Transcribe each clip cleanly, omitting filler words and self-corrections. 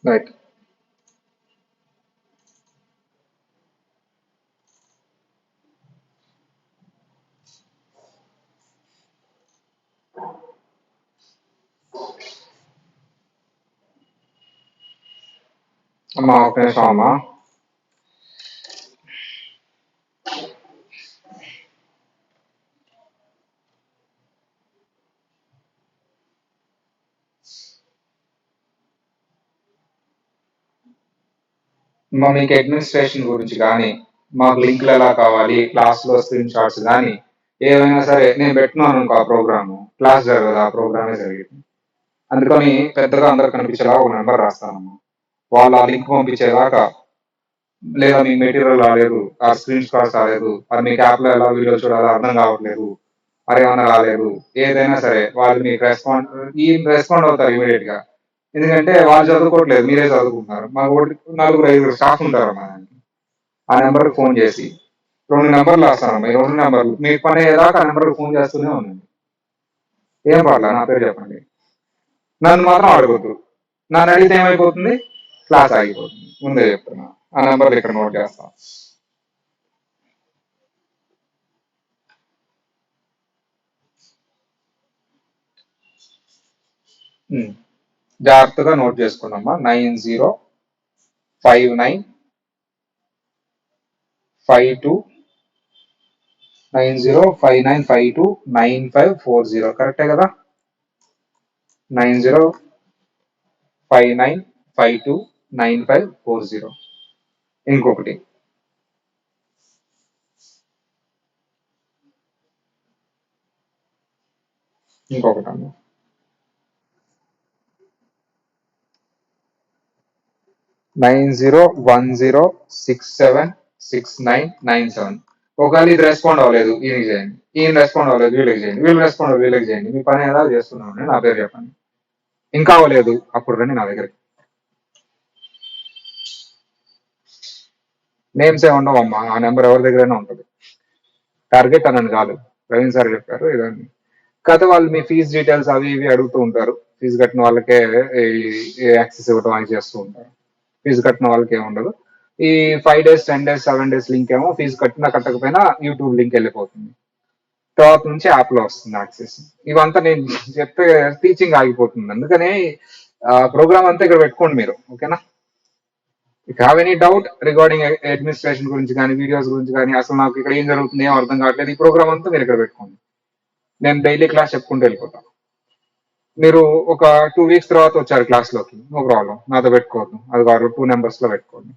Right. అమ్మా ఒక నిమిషం అమ్మా. మీకు అడ్మినిస్ట్రేషన్ గురించి కానీ, మాకు లింకులు ఎలా కావాలి, క్లాస్లో స్క్రీన్ షాట్స్ కానీ ఏవైనా సరే నేను పెట్టినాను అనుకో ఆ ప్రోగ్రాము, క్లాస్ జరగదు, ఆ ప్రోగ్రామే జరిగింది. అందుకని పెద్దగా అందరు కనిపించేలా ఒక నెంబర్ రాస్తానమ్మా. వాళ్ళు ఆ లింక్ పంపించేదాకా, లేదా మీ మెటీరియల్ రాలేదు, ఆ స్క్రీన్ షాట్స్ రాలేదు, అది మీకు యాప్లో ఎలా వీడియో చూడాలో అర్థం కావట్లేదు, మరి ఏమన్నా రాలేదు, ఏదైనా సరే వాళ్ళు మీకు రెస్పాండ్ అవుతారు ఇమీడియట్ గా. ఎందుకంటే వాళ్ళు చదువుకోవట్లేదు, మీరే చదువుకుంటున్నారు. మాకు ఒకటి 4-5 స్టాఫ్ ఉంటారు మా ఆ నెంబర్కి ఫోన్ చేసి 2 నెంబర్లు రాస్తానమ్మా. ఈ 2 నెంబర్లు మీకు పని అయ్యేదాకా ఆ నెంబర్కి ఫోన్ చేస్తూనే ఉండండి. ఏం పర్లేదు, నా పేరు చెప్పండి. నన్ను మాత్రం అడగొద్దు. నన్ను అడిగితే ఏమైపోతుంది, క్లాస్ ఆగిపోతుంది. ముందే చెప్తున్నా. ఆ నెంబర్లు ఇక్కడ నోట్ చేస్తాం. జాగ్రత్తగా నోట్ చేసుకున్నామ్మా. 905952 కరెక్టే కదా? 9059529540. ఇంకొకటి అమ్మ, 9010676997. ఒకవేళ ఇది రెస్పాండ్ అవ్వలేదు, ఈయనకి చేయండి. ఈయన రెస్పాండ్ అవ్వలేదు, వీళ్ళకి చేయండి. వీళ్ళు రెస్పాండ్ అవ్వలేదు, వీళ్ళకి చేయండి. మీ పని ఎలా చేస్తున్నామని నా పేరు చెప్పండి. ఇంకా అవ్వలేదు, అప్పుడు రండి నా దగ్గరికి. నేమ్స్ ఏ ఉండవమ్మా, ఆ నెంబర్ ఎవరి దగ్గరైనా ఉంటుంది. టార్గెట్ అని కాదు, ప్రవీణ్ సార్ చెప్పారు ఇదని. కాకపోతే వాళ్ళు మీ ఫీజు డీటెయిల్స్ అవి ఇవి అడుగుతూ ఉంటారు. ఫీజు కట్టిన వాళ్ళకే యాక్సెస్ ఇవ్వడం అని చేస్తూ ఉంటారు. ఫీజు కట్టిన వాళ్ళకి ఏమి ఉండదు. ఈ 5 days 10 days 7 days లింక్ ఏమో ఫీజు కట్టినా కట్టకపోయినా యూట్యూబ్ లింక్ వెళ్ళిపోతుంది. తర్వాత నుంచి యాప్ లో వస్తుంది యాక్సెస్. ఇవంతా నేను చెప్తే టీచింగ్ ఆగిపోతుంది. అందుకని ప్రోగ్రామ్ అంతా ఇక్కడ పెట్టుకోండి మీరు, ఓకేనా? If have any doubt regarding administration గురించి కానీ, వీడియోస్ గురించి కానీ, అసలు నాకు ఇక్కడ ఏం జరుగుతుంది ఏం అర్థం కావట్లేదు, ఈ ప్రోగ్రామ్ అంతా మీరు ఇక్కడ పెట్టుకోండి. నేను డైలీ క్లాస్ చెప్పుకుంటూ వెళ్ళిపోతాను. మీరు ఒక 2 weeks తర్వాత వచ్చారు క్లాస్ లోకి, నో ప్రాబ్లం, నాతో పెట్టుకోవద్దు. అది వారు 2 numbers లో పెట్టుకోండి.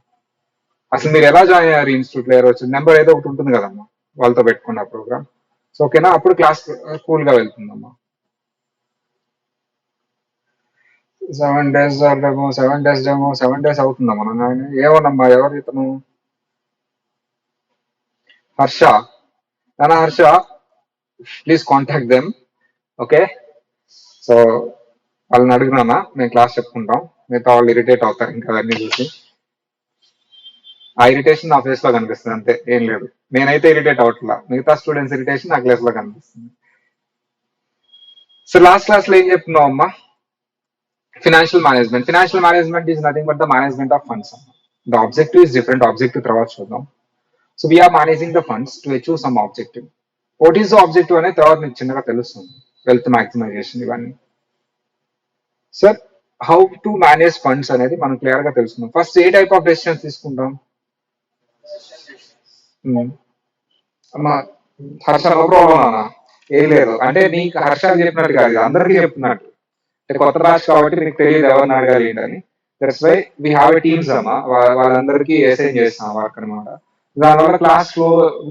అసలు మీరు ఎలా జాయిన్ అయ్యారు ఇన్స్టిట్యూట్ లో, వచ్చింది నెంబర్ ఏదో ఒకటి ఉంటుంది కదమ్మా, వాళ్ళతో పెట్టుకోండి ఆ ప్రోగ్రామ్. సో ఓకేనా? అప్పుడు క్లాస్ కూల్ గా వెళ్తుందమ్మా. 7 days demo, 7 days demo, 7 days అవుతుందమ్మా. నన్ను ఏమోనమ్మా, ఎవరు ఇతను? హర్ష. నానా Harsha, please contact them, okay? So వాళ్ళని అడిగినానా, మేము క్లాస్ చెప్పుకుంటాం. మిగతా వాళ్ళు ఇరిటేట్ అవుతారు ఇంకా అవన్నీ చూసి. ఆ ఇరిటేషన్ నా ఫేస్ లో కనిపిస్తుంది, అంతే, ఏం లేదు. నేనైతే ఇరిటేట్ అవట్లా, మిగతా స్టూడెంట్స్ ఇరిటేషన్ నా క్లాస్ లో కనిపిస్తుంది. సో లాస్ట్ క్లాస్ లో ఏం చెప్తున్నావు అమ్మా? Financial management. Financial management is nothing but the management of funds. The objective is different. Objective తర్వాత చూద్దాం. So we are managing the funds to achieve some objective. What is the objective అనేది తర్వాత మీకు చిన్నగా తెలుస్తుంది. వెల్త్ మాక్సిమైజేషన్ ఇవన్నీ. Sir, how to manage funds అనేది మనం క్లియర్ గా తెలుసుకుందాం. First a type of decisions తీసుకుంటాం? అమ్మా హర్ష, నో ప్రాబ్లం అన్న, ఏం లేదు. అంటే నీకు హర్ష చెప్పినట్టు కాదు, అందరికీ చెప్తున్నట్టు. అంటే కొత్త బ్యాచ్ కాబట్టి మీకు తెలియదు ఎవరిని అడగాలి ఏంటని. That's why we have a teams అమ్మా. వాళ్ళందరికీ అసైన్ చేస్తాం వర్క్ అనమాట. దానివల్ల క్లాస్ ఫ్లో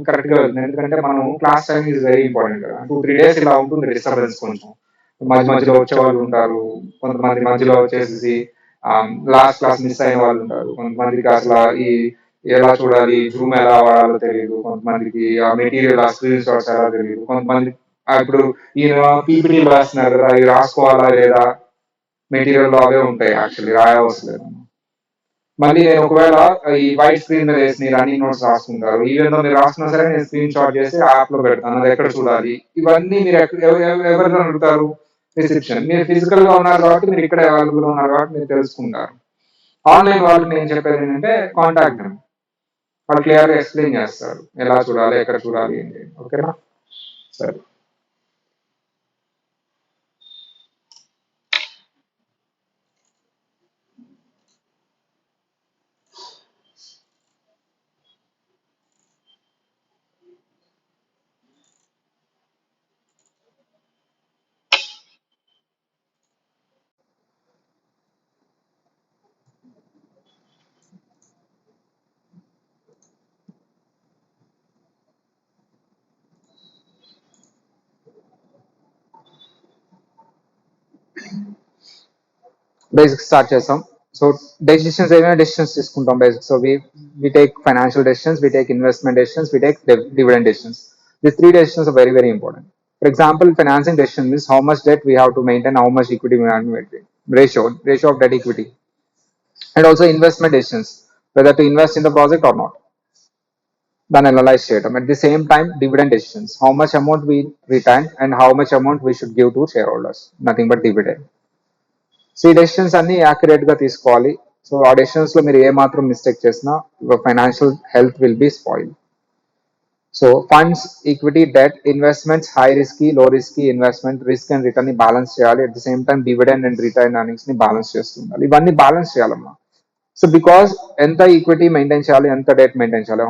కరెక్ట్ గా వెళ్తుంది. ఎందుకంటే మనం class time is very important కదా. 2-3 days ఇలా ఉంటుంది డిస్టర్బెన్స్ కొంచెం. మధ్య మధ్యలో వచ్చే వాళ్ళు ఉంటారు, కొంతమంది మధ్యలో వచ్చేసి లాస్ట్ క్లాస్ మిస్ అయిన వాళ్ళు ఉంటారు, కొంతమందికి అసలు ఈ ఎలా చూడాలి, జూమ్ ఎలా వాడాలో తెలియదు, కొంతమందికి ఆ మెటీరియల్ ఆ స్క్రీన్ షాట్స్ ఎలా తెలియదు, కొంతమంది ఇప్పుడు ఈయన పీపీటీలు రాస్తున్నారు కదా, అవి రాసుకోవాలా లేదా, మెటీరియల్ లో అవే ఉంటాయి, యాక్చువల్లీ రాయవలసిన లేదు. మళ్ళీ నేను ఒకవేళ ఈ వైట్ స్క్రీన్ మీద వేసి మీరు రన్నింగ్ నోట్స్ రాసుకుంటారు, ఈవెన్ దో మీరు రాసుకున్నా సరే నేను స్క్రీన్ షాట్ చేసి యాప్ లో పెడతాను, అది ఎక్కడ చూడాలి, ఇవన్నీ మీరు ఎవరిని అడుగుతారు? రిసెప్షన్. మీరు ఫిజికల్ గా ఉన్నారు కాబట్టి మీరు ఇక్కడ అవైలబుల్ గా ఉన్నారు కాబట్టి మీరు తెలుసుకుంటారు. ఆన్లైన్ వాళ్ళకి నేను చెప్పేది ఏంటంటే కాంటాక్ట్ దెమ్. వాళ్ళు క్లియర్గా ఎక్స్ప్లెయిన్ చేస్తారు ఎలా చూడాలి, ఎక్కడ చూడాలి ఏంటి. ఓకేనా? సరే. బేసిక్ స్టార్ట్ చేస్తాం. సో డెసిషన్స్ ఏమైనా డెసిషన్స్ తీసుకుంటాం basic. So we take financial decisions, we take investment decisions, we take dividend decisions. These three decisions are very, very important. For example, financing decision means how much debt we have to maintain, how much equity we have to maintain, ratio of debt equity. And also investment decisions, whether to invest in the project or not. Then analyze చేయడం. At the same time, dividend decisions, how much amount we retain and how much amount we should give to shareholders. Nothing but dividend. So ఈ decisions అన్ని accurate గా తీసుకోవాలి. So ఆ decisions లో మీరు ఏ మాత్రం mistake చేసినా financial health will be spoil. So funds, equity, debt, investments, high risky, low risky investment, risk and return ని బ్యాలెన్స్ చేయాలి. At the same time dividend and return earnings ని బ్యాలెన్స్ చేస్తుండాలి. ఇవన్నీ బ్యాలెన్స్ చేయాలమ్మా. సో బికాస్ ఎంత equity maintain చేయాలి, ఎంత debt maintain చేయాలి,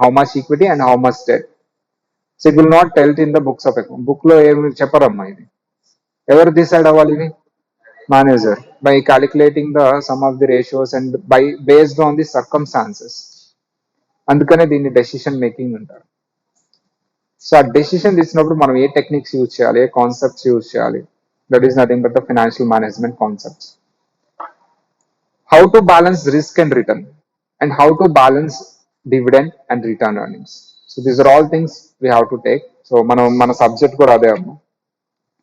how much equity and how much debt. So it will not tell in the books of account. Book లో ఏమి చెప్పరమ్మా ఇది. ఎవరు డిసైడ్ అవ్వాలి ఇది? Manager, by calculating the sum of the ratios and by based on the circumstances. అందుకనే దీన్ని decision making అంటారు. So ఆ డెసిషన్ తీసినప్పుడు మనం ఏ టెక్నిక్స్ యూజ్ చేయాలి, ఏ కాన్సెప్ట్స్ యూజ్ చేయాలి, that is nothing but the financial management concepts. How to balance risk and return and how to balance dividend and return earnings. So these are all things we have to take. So మన subject కూడా అదే అమ్మా,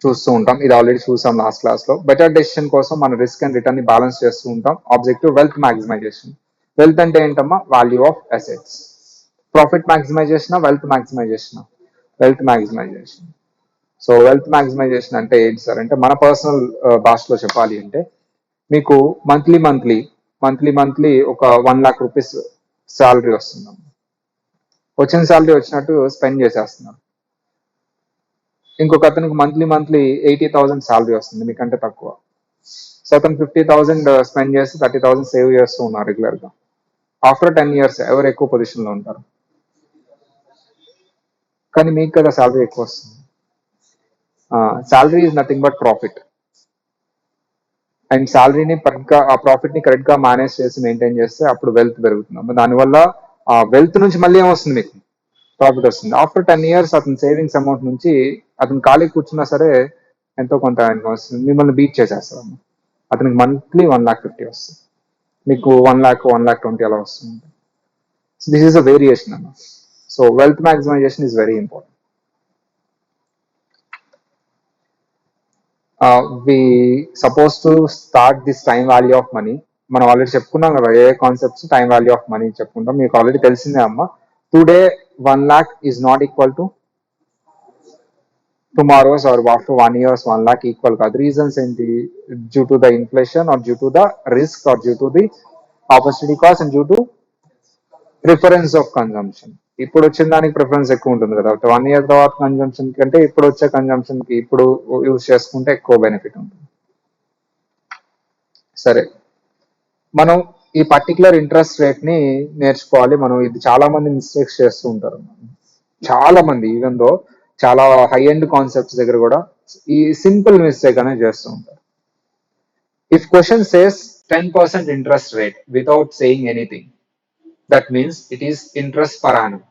చూస్తూ ఉంటాం. ఇది already చూసాం last క్లాస్ లో. బెటర్ డెసిషన్ కోసం మనం రిస్క్ అండ్ రిటర్న్ ని బ్యాలెన్స్ చేస్తూ ఉంటాం. Objective wealth maximization. వెల్త్ అంటే ఏంటమ్మా? Value of assets. Profit maximization, wealth maximization. Wealth maximization. So wealth maximization అంటే ఏంటి సార్ అంటే, మన పర్సనల్ భాషలో చెప్పాలి అంటే, మీకు మంత్లీ ఒక 1 lakh రూపీస్ శాలరీ వస్తుంది. వచ్చిన శాలరీ వచ్చినట్టు స్పెండ్ చేసేస్తున్నారు. ఇంకొక అతనికి మంత్లీ 80,000 శాలరీ వస్తుంది, మీకంటే తక్కువ. సో అతను 50,000 స్పెండ్ చేసి 30,000 సేవ్ చేస్తూ ఉన్నారు రెగ్యులర్ గా. ఆఫ్టర్ 10 years ఎవరు ఎక్కువ పొజిషన్ లో ఉంటారు? కానీ మీకు కదా శాలరీ ఎక్కువ వస్తుంది. Salary is nothing but profit. And శాలరీని కరెక్ట్ గా, ఆ ప్రాఫిట్ ని కరెక్ట్ గా మేనేజ్ చేసి మెయింటైన్ చేస్తే అప్పుడు వెల్త్ పెరుగుతుంది. దానివల్ల ఆ వెల్త్ నుంచి మళ్ళీ ఏమొస్తుంది? మీకు ప్రాఫిట్ వస్తుంది. ఆఫ్టర్ 10 years అతని సేవింగ్స్ అమౌంట్ నుంచి అతను ఖాళీ కూర్చున్నా సరే ఎంతో కొంత ఆయనకు వస్తుంది. మిమ్మల్ని బీట్ చేసేస్తారు. అతనికి మంత్లీ 1,50,000 వస్తుంది, మీకు 1 lakh 1,20,000 అలా వస్తుంది. So this is a variation అన్న. So wealth maximization is very important. We suppose to start this time value of money. మనం ఆల్రెడీ చెప్పుకున్నాం కదా ఏ concepts. Time value of money చెప్పుకుంటాం, మీకు ఆల్రెడీ తెలిసిందే అమ్మ. Today 1 lakh is not equal to tomorrow's or after 1 years 1 lakh equal కాదు. Reasons ఏంటి? Due to the inflation or due to the risk or due to the opportunity cost and due to preference of consumption. ఇప్పుడు వచ్చిన దానికి preference ఎక్కువ ఉంటుంది కదా. 1 year తర్వాత consumption కంటే ఇప్పుడు వచ్చే కన్జంప్షన్ కి ఇప్పుడు యూజ్ చేసుకుంటే ఎక్కువ బెనిఫిట్ ఉంటుంది. సరే, మనం ఈ పర్టికులర్ ఇంట్రెస్ట్ రేట్ ని నేర్చుకోవాలి. మనం ఇది చాలా మంది మిస్టేక్స్ చేస్తూ ఉంటారు. చాలా మంది ఈవెన్ దో చాలా హై ఎండ్ కాన్సెప్ట్స్ దగ్గర కూడా ఈ సింపుల్ మిస్టేక్ అనేది చేస్తూ ఉంటారు. If question says 10% interest rate without saying anything, that means it is interest per annum.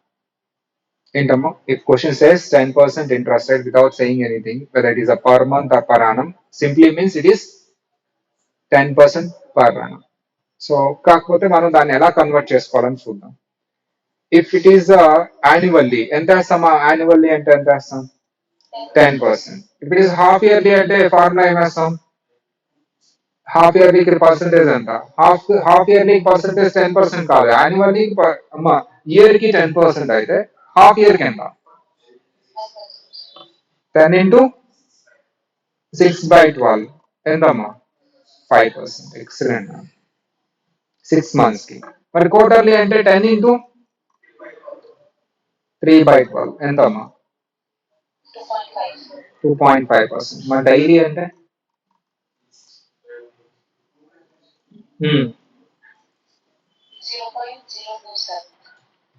ఏంటమ్మా? If question says 10% interest rate without saying anything, whether it is a per month or per annum, simply means it is 10% per annum. So కాకపోతే మనం దాన్ని ఎలా convert చేసుకోవాలని చూద్దాం. If it is annually ఎంత వేస్తామా? Annually అంటే ఎంత వేస్తాం? 10%. If it is half yearly అంటే ఫార్ములా ఏం వేస్తాం? హాఫ్ ఇయర్లీకి పర్సెంటేజ్ ఎంత? హాఫ్ ఇయర్లీ పర్సెంటేజ్ 10% కాదు, యాన్యువల్లీ అమ్మా ఇయర్ కి 10% అయితే హాఫ్ ఇయర్ కి ఎంత? 10 into 6/12 ఎంతమ్మా? 5%. ఎక్సలెంట్. 6 months కి. మరి క్వార్టర్లీ అంటే 10 ఇంటూ 3/12 ఎంతమ్మా? 2.5%. మరి డైలీ అంటే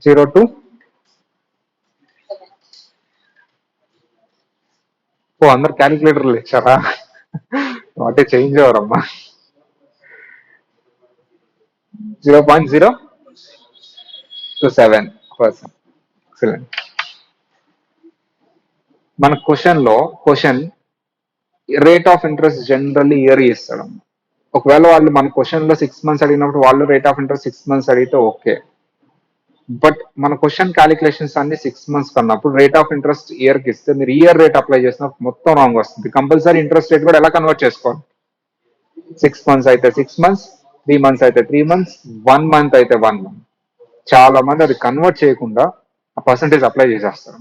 0.02 ఓ అందరు క్యాలిక్యులేటర్లు ఇచ్చారా? వాటి చేంజ్ అవ్వరమ్మా. 0.027%. ఎక్సలెంట్. మన question rate of interest generally year ఇస్తాడు. ఒకవేళ వాళ్ళు మన క్వశ్చన్ లో 6 months అడిగినప్పుడు వాళ్ళు రేట్ ఆఫ్ ఇంట్రెస్ట్ 6 months అడిగితే ఓకే. బట్ మన క్వశ్చన్ క్యాలిక్యులేషన్స్ అన్ని 6 months కన్నప్పుడు రేట్ ఆఫ్ ఇంట్రెస్ట్ ఇయర్ కి ఇస్తే మీరు ఇయర్ రేట్ అప్లై చేసినప్పుడు మొత్తం రాంగ్ వస్తుంది. కంపల్సరీ ఇంట్రెస్ట్ రేట్ కూడా ఎలా కన్వర్ట్ చేసుకోవాలి? 6 months అయితే 6 months, 3 months అయితే 3 months, 1 month అయితే 1 month. చాలా మంది అది కన్వర్ట్ చేయకుండా ఆ పర్సంటేజ్ అప్లై చేసేస్తారు.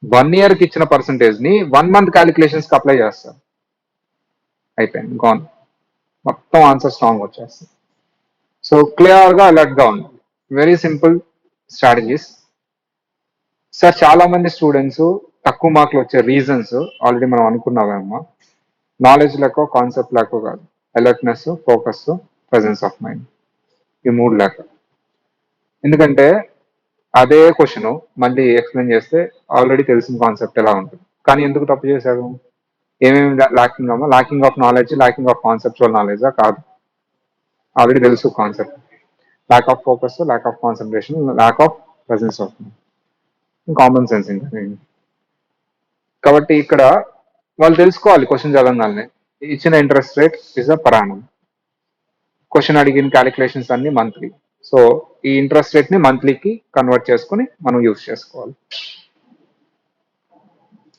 1 year కి ఇచ్చిన పర్సంటేజ్ ని 1 month క్యాలిక్యులేషన్స్ కి అప్లై చేస్తారు. అయిపోయింది, గాన్. మొత్తం ఆన్సర్ స్ట్రాంగ్ వచ్చేస్తుంది. సో క్లియర్ గా అలర్ట్ గా ఉంది. Very simple strategies. సార్ చాలా మంది స్టూడెంట్స్ తక్కువ మార్కులు వచ్చే రీజన్స్ ఆల్రెడీ మనం అనుకున్నామమ్మా. నాలెడ్జ్ లేక, కాన్సెప్ట్ లేక కాదు, alertness, focus, presence of mind, ఈ 3 లేక. ఎందుకంటే అదే క్వశ్చన్ మళ్ళీ ఎక్స్ప్లెయిన్ చేస్తే ఆల్రెడీ తెలిసిన కాన్సెప్ట్ ఎలా ఉంటుంది. కానీ ఎందుకు తప్పు చేశారు? ఏమేమి లాకింగ్ అమ్మా? Lacking of knowledge, lacking of conceptual నాలెడ్జా? కాదు, ఆల్రెడీ తెలుసు concept. Lack of focus, lack of concentration, lack of presence of common sense. ఇంకా కాబట్టి ఇక్కడ వాళ్ళు తెలుసుకోవాలి క్వశ్చన్ చదవగానే ఇచ్చిన ఇంట్రెస్ట్ రేట్ ఇస్ అ పరాణం. క్వశ్చన్ అడిగిన క్యాలిక్యులేషన్స్ అన్ని మంత్లీ. సో ఈ ఇంట్రెస్ట్ రేట్ ని మంత్లీకి కన్వర్ట్ చేసుకుని మనం యూజ్ చేసుకోవాలి.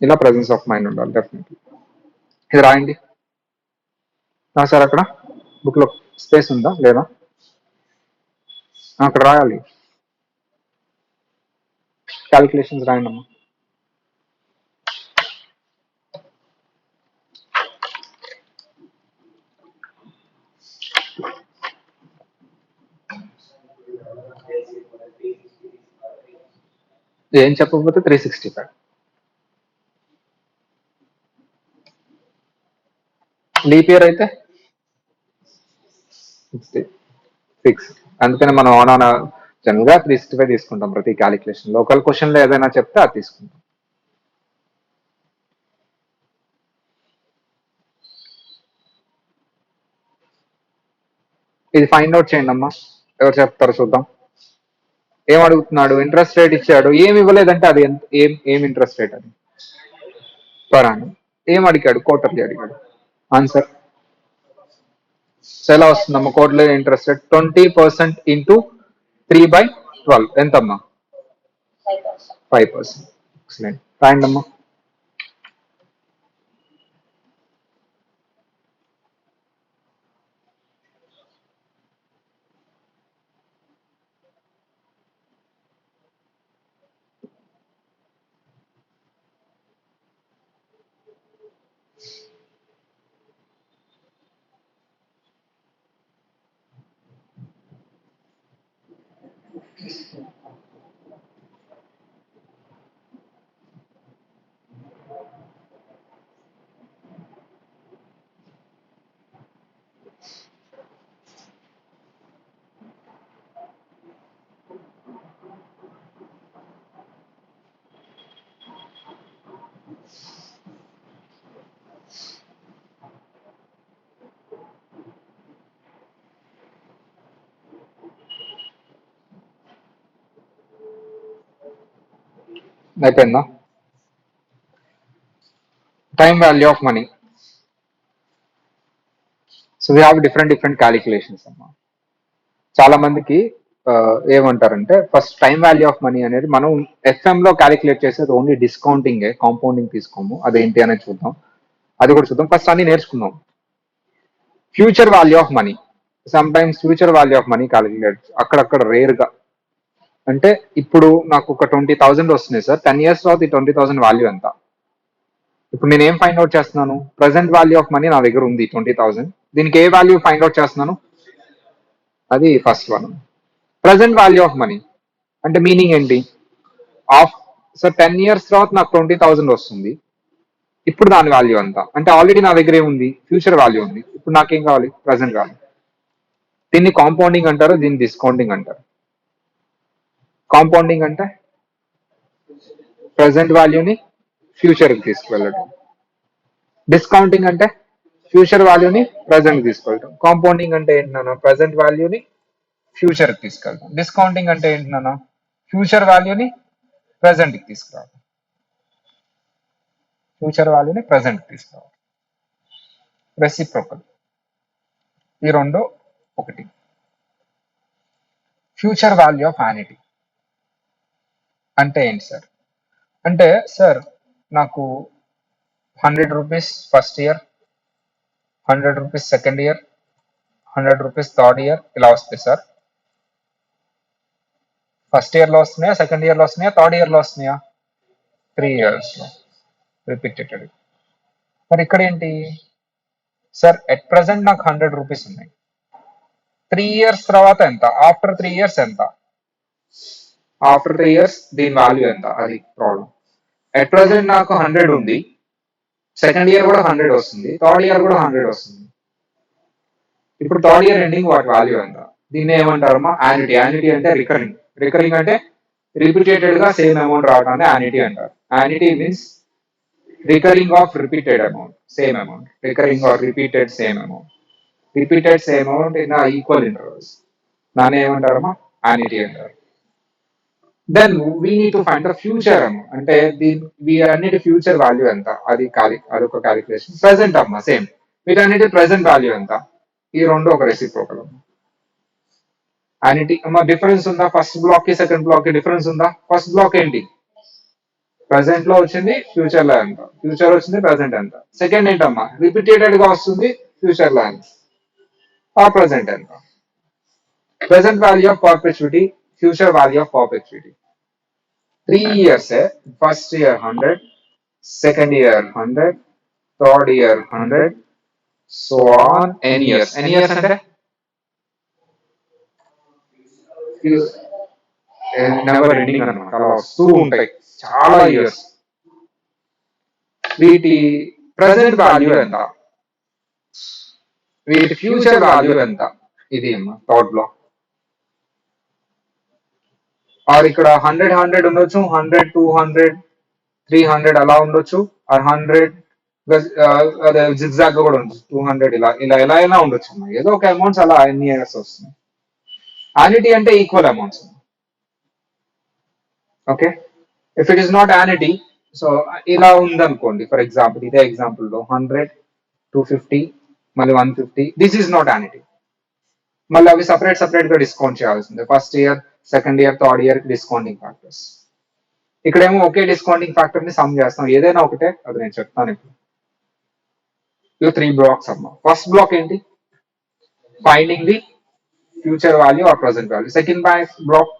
ఇలా ప్రెజెన్స్ ఆఫ్ మైండ్ ఉండాలి డెఫినెట్లీ. ఇది రాయండి సార్. అక్కడ బుక్ లో స్పేస్ ఉందా లేదా? అక్కడ రాయాలి. క్యాలిక్యులేషన్స్ రాయండి అమ్మా. ఏం చెప్పకపోతే 365. లీప్ ఇయర్ అయితే 66. అందుకని మనం జనరల్ గా 365 తీసుకుంటాం ప్రతి క్యాలిక్యులేషన్. లోకల్ క్వశ్చన్ లో ఏదైనా చెప్తే అది తీసుకుంటాం. ఇది ఫైండ్ అవుట్ చేయండి అమ్మా. ఎవరు చెప్తారో చూద్దాం. ఏం అడుగుతున్నాడు? ఇంట్రెస్ట్ రేట్ ఇచ్చాడు, ఏమి ఇవ్వలేదంటే అది ఏం ఇంట్రెస్ట్ రేట్? అది పరాణం. ఏం అడిగాడు? క్వార్టర్లీ అడిగాడు. ఆన్సర్ ఎలా వస్తుందమ్మా? క్వార్టర్లీ ఇంట్రెస్ట్ రేట్ 20% ఇంటూ 3/12 ఎంతమ్మా? 5%. ఎక్సలెంట్. రాయండి అమ్మా. అయిపోయిందా? Time value of money. So we have different calculations అమ్మా. చాలా మందికి ఏమంటారంటే first time value of money అనేది మనం ఎఫ్ఎం లో క్యాలిక్యులేట్ చేసేది ఓన్లీ డిస్కౌంటింగ్, కాంపౌండింగ్ తీసుకోము. అదేంటి అనేది చూద్దాం. అది కూడా చూద్దాం. ఫస్ట్ అన్ని నేర్చుకుందాం. Future value of money. Some times future value of money calculate అక్కడక్కడ రేర్ గా. అంటే ఇప్పుడు నాకు ఒక 20,000 వస్తుంది సార్, 10 years తర్వాత ఈ 20,000 వాల్యూ ఎంత? ఇప్పుడు నేను ఏం ఫైండ్ అవుట్ చేస్తున్నాను? ప్రెసెంట్ వాల్యూ ఆఫ్ మనీ నా దగ్గర ఉంది 20,000. దీనికి ఏ వాల్యూ ఫైండ్ అవుట్ చేస్తున్నాను? అది first one. Present value of money అంటే మీనింగ్ ఏంటి? ఆఫ్ సో 10 years తర్వాత నాకు 20,000 వస్తుంది. ఇప్పుడు దాని వాల్యూ ఎంత అంటే ఆల్రెడీ నా దగ్గర ఏముంది? ఫ్యూచర్ వాల్యూ ఉంది. ఇప్పుడు నాకేం కావాలి? ప్రజెంట్ కావాలి. దీన్ని కాంపౌండింగ్ అంటారు, దీన్ని డిస్కౌంటింగ్ అంటారు. కాంపౌండింగ్ అంటే ప్రజెంట్ వాల్యూని ఫ్యూచర్కి తీసుకువెళ్ళటం. డిస్కౌంటింగ్ అంటే ఫ్యూచర్ వాల్యూని ప్రజెంట్ తీసుకెళ్ళటం. కాంపౌండింగ్ అంటే ఏంటన్నా? ప్రజెంట్ వాల్యూని ఫ్యూచర్ కి తీసుకెళ్తాం. డిస్కౌంటింగ్ అంటే ఏంటన్నా? ఫ్యూచర్ వాల్యూని ప్రజెంట్ కి తీసుకురావడం. ఫ్యూచర్ వాల్యూని ప్రజెంట్ కి తీసుకురావడం. రెసిప్రోకల్. ఈ రెండు ఒకటి. ఫ్యూచర్ వాల్యూ ఆఫ్ యానిటీ అంటే ఏంటి సార్? అంటే సార్ నాకు 100 rupees first year, 100 rupees second year, 100 rupees third year ఇలా వస్తాయి సార్. ఫస్ట్ ఇయర్ లో వస్తున్నాయా, సెకండ్ ఇయర్ లో వస్తున్నాయా, థర్డ్ ఇయర్ లో వస్తున్నాయా? 3 years లో రిపీటెడ్. మరి ఇక్కడ ఏంటి సార్? ఎట్ ప్రెసెంట్ నాకు 100 రూపీస్ ఉన్నాయి. 3 years తర్వాత ఎంత? ఆఫ్టర్ 3 years ఎంత? ఆఫ్టర్ 3 years దీని వాల్యూ ఎంత? అది ప్రాబ్లం. ఎట్ ప్రెసెంట్ నాకు 100 ఉంది, సెకండ్ ఇయర్ కూడా 100 వస్తుంది, థర్డ్ ఇయర్ కూడా 100 వస్తుంది. ఇప్పుడు థర్డ్ ఇయర్ ఎండింగ్ వాటి వాల్యూ ఎంత? దీన్ని ఏమంటారమ్మా? యాన్యుటీ. యాన్యుటీ అంటే రికరింగ్. రికరింగ్ అంటే రిపీటెడ్ గా సేమ్ అమౌంట్ రావడాన్ని యాన్యుటీ అంటారు. Annuity means recurring of repeated amount, same amount. Recurring or repeated same amount. Repeated same amount in equal intervals. దాన్ని ఏమంటారమ్మా? యాన్యుటీ అంటారు. Then we need to find the future amount. అంటే వీటన్నిటి future value ఎంత? అదొక calculation. Present అమ్మా same. వీటన్నిటి present value ఎంత? ఈ రెండు ఒక రెసిప్రోకల్. యాన్యుటీ అమ్మా డిఫరెన్స్ ఉందా? ఫస్ట్ బ్లాక్ కి సెకండ్ బ్లాక్ కి డిఫరెన్స్ ఉందా? ఫస్ట్ బ్లాక్ ఏంటి? ప్రెసెంట్ లో వచ్చింది, ఫ్యూచర్ లో ఎంత? ఫ్యూచర్ వచ్చింది, ప్రెసెంట్ ఎంత? సెకండ్ ఏంటమ్మా? రిపీటెడ్ గా వస్తుంది, ఫ్యూచర్ లో ఎంత? ఆ ప్రెసెంట్ ఎంత? Present value of perpetuity, future value of perpetuity. 3 years. First year 100, second year 100, third year 100, so on n years. N years అంటే నెవర్ ఎండింగ్ అనమాట. అలా వస్తూ ఉంటాయి చాలా ఇయర్స్. వీటి ప్రజెంట్ వాల్యూ ఎంత? వీటి ఫ్యూచర్ వాల్యూ ఎంత? ఇది అమ్మా థర్డ్ బ్లాక్. ఆర్ ఇక్కడ 100 ఉండొచ్చు, 100 200 300 అలా ఉండొచ్చు, ఆర్ 100 అదే జిగ్జాగ్ కూడా ఉండొచ్చు. 200 ఇలా ఇలా ఎలా అయినా ఉండొచ్చు అమ్మా. ఏదో ఒక అమౌంట్స్ అలా ఎన్ని ఇయర్స్ వస్తుంది. యాన్యుటీ అంటే equal amounts. Okay, if it is not annuity, so ఇలా ఉందనుకోండి. ఫర్ ఎగ్జాంపుల్ ఇదే ఎగ్జాంపుల్ లో 100 250 మళ్ళీ 150, దిస్ ఈస్ నాట్ యాన్యుటీ. మళ్ళీ అవి సపరేట్ గా డిస్కౌంట్ చేయాల్సిందే. First year, second year, third year discounting factors. ఇక్కడేమో ఒకే డిస్కౌంటింగ్ ఫ్యాక్టర్ ని సమ్ చేస్తాం. ఏదైనా ఒకటే, అది నేను చెప్తాను ఇప్పుడు. ఇవి 3 బ్లాక్స్ అమ్మా. ఫస్ట్ బ్లాక్ ఏంటి? Finding the future value or present value. Second block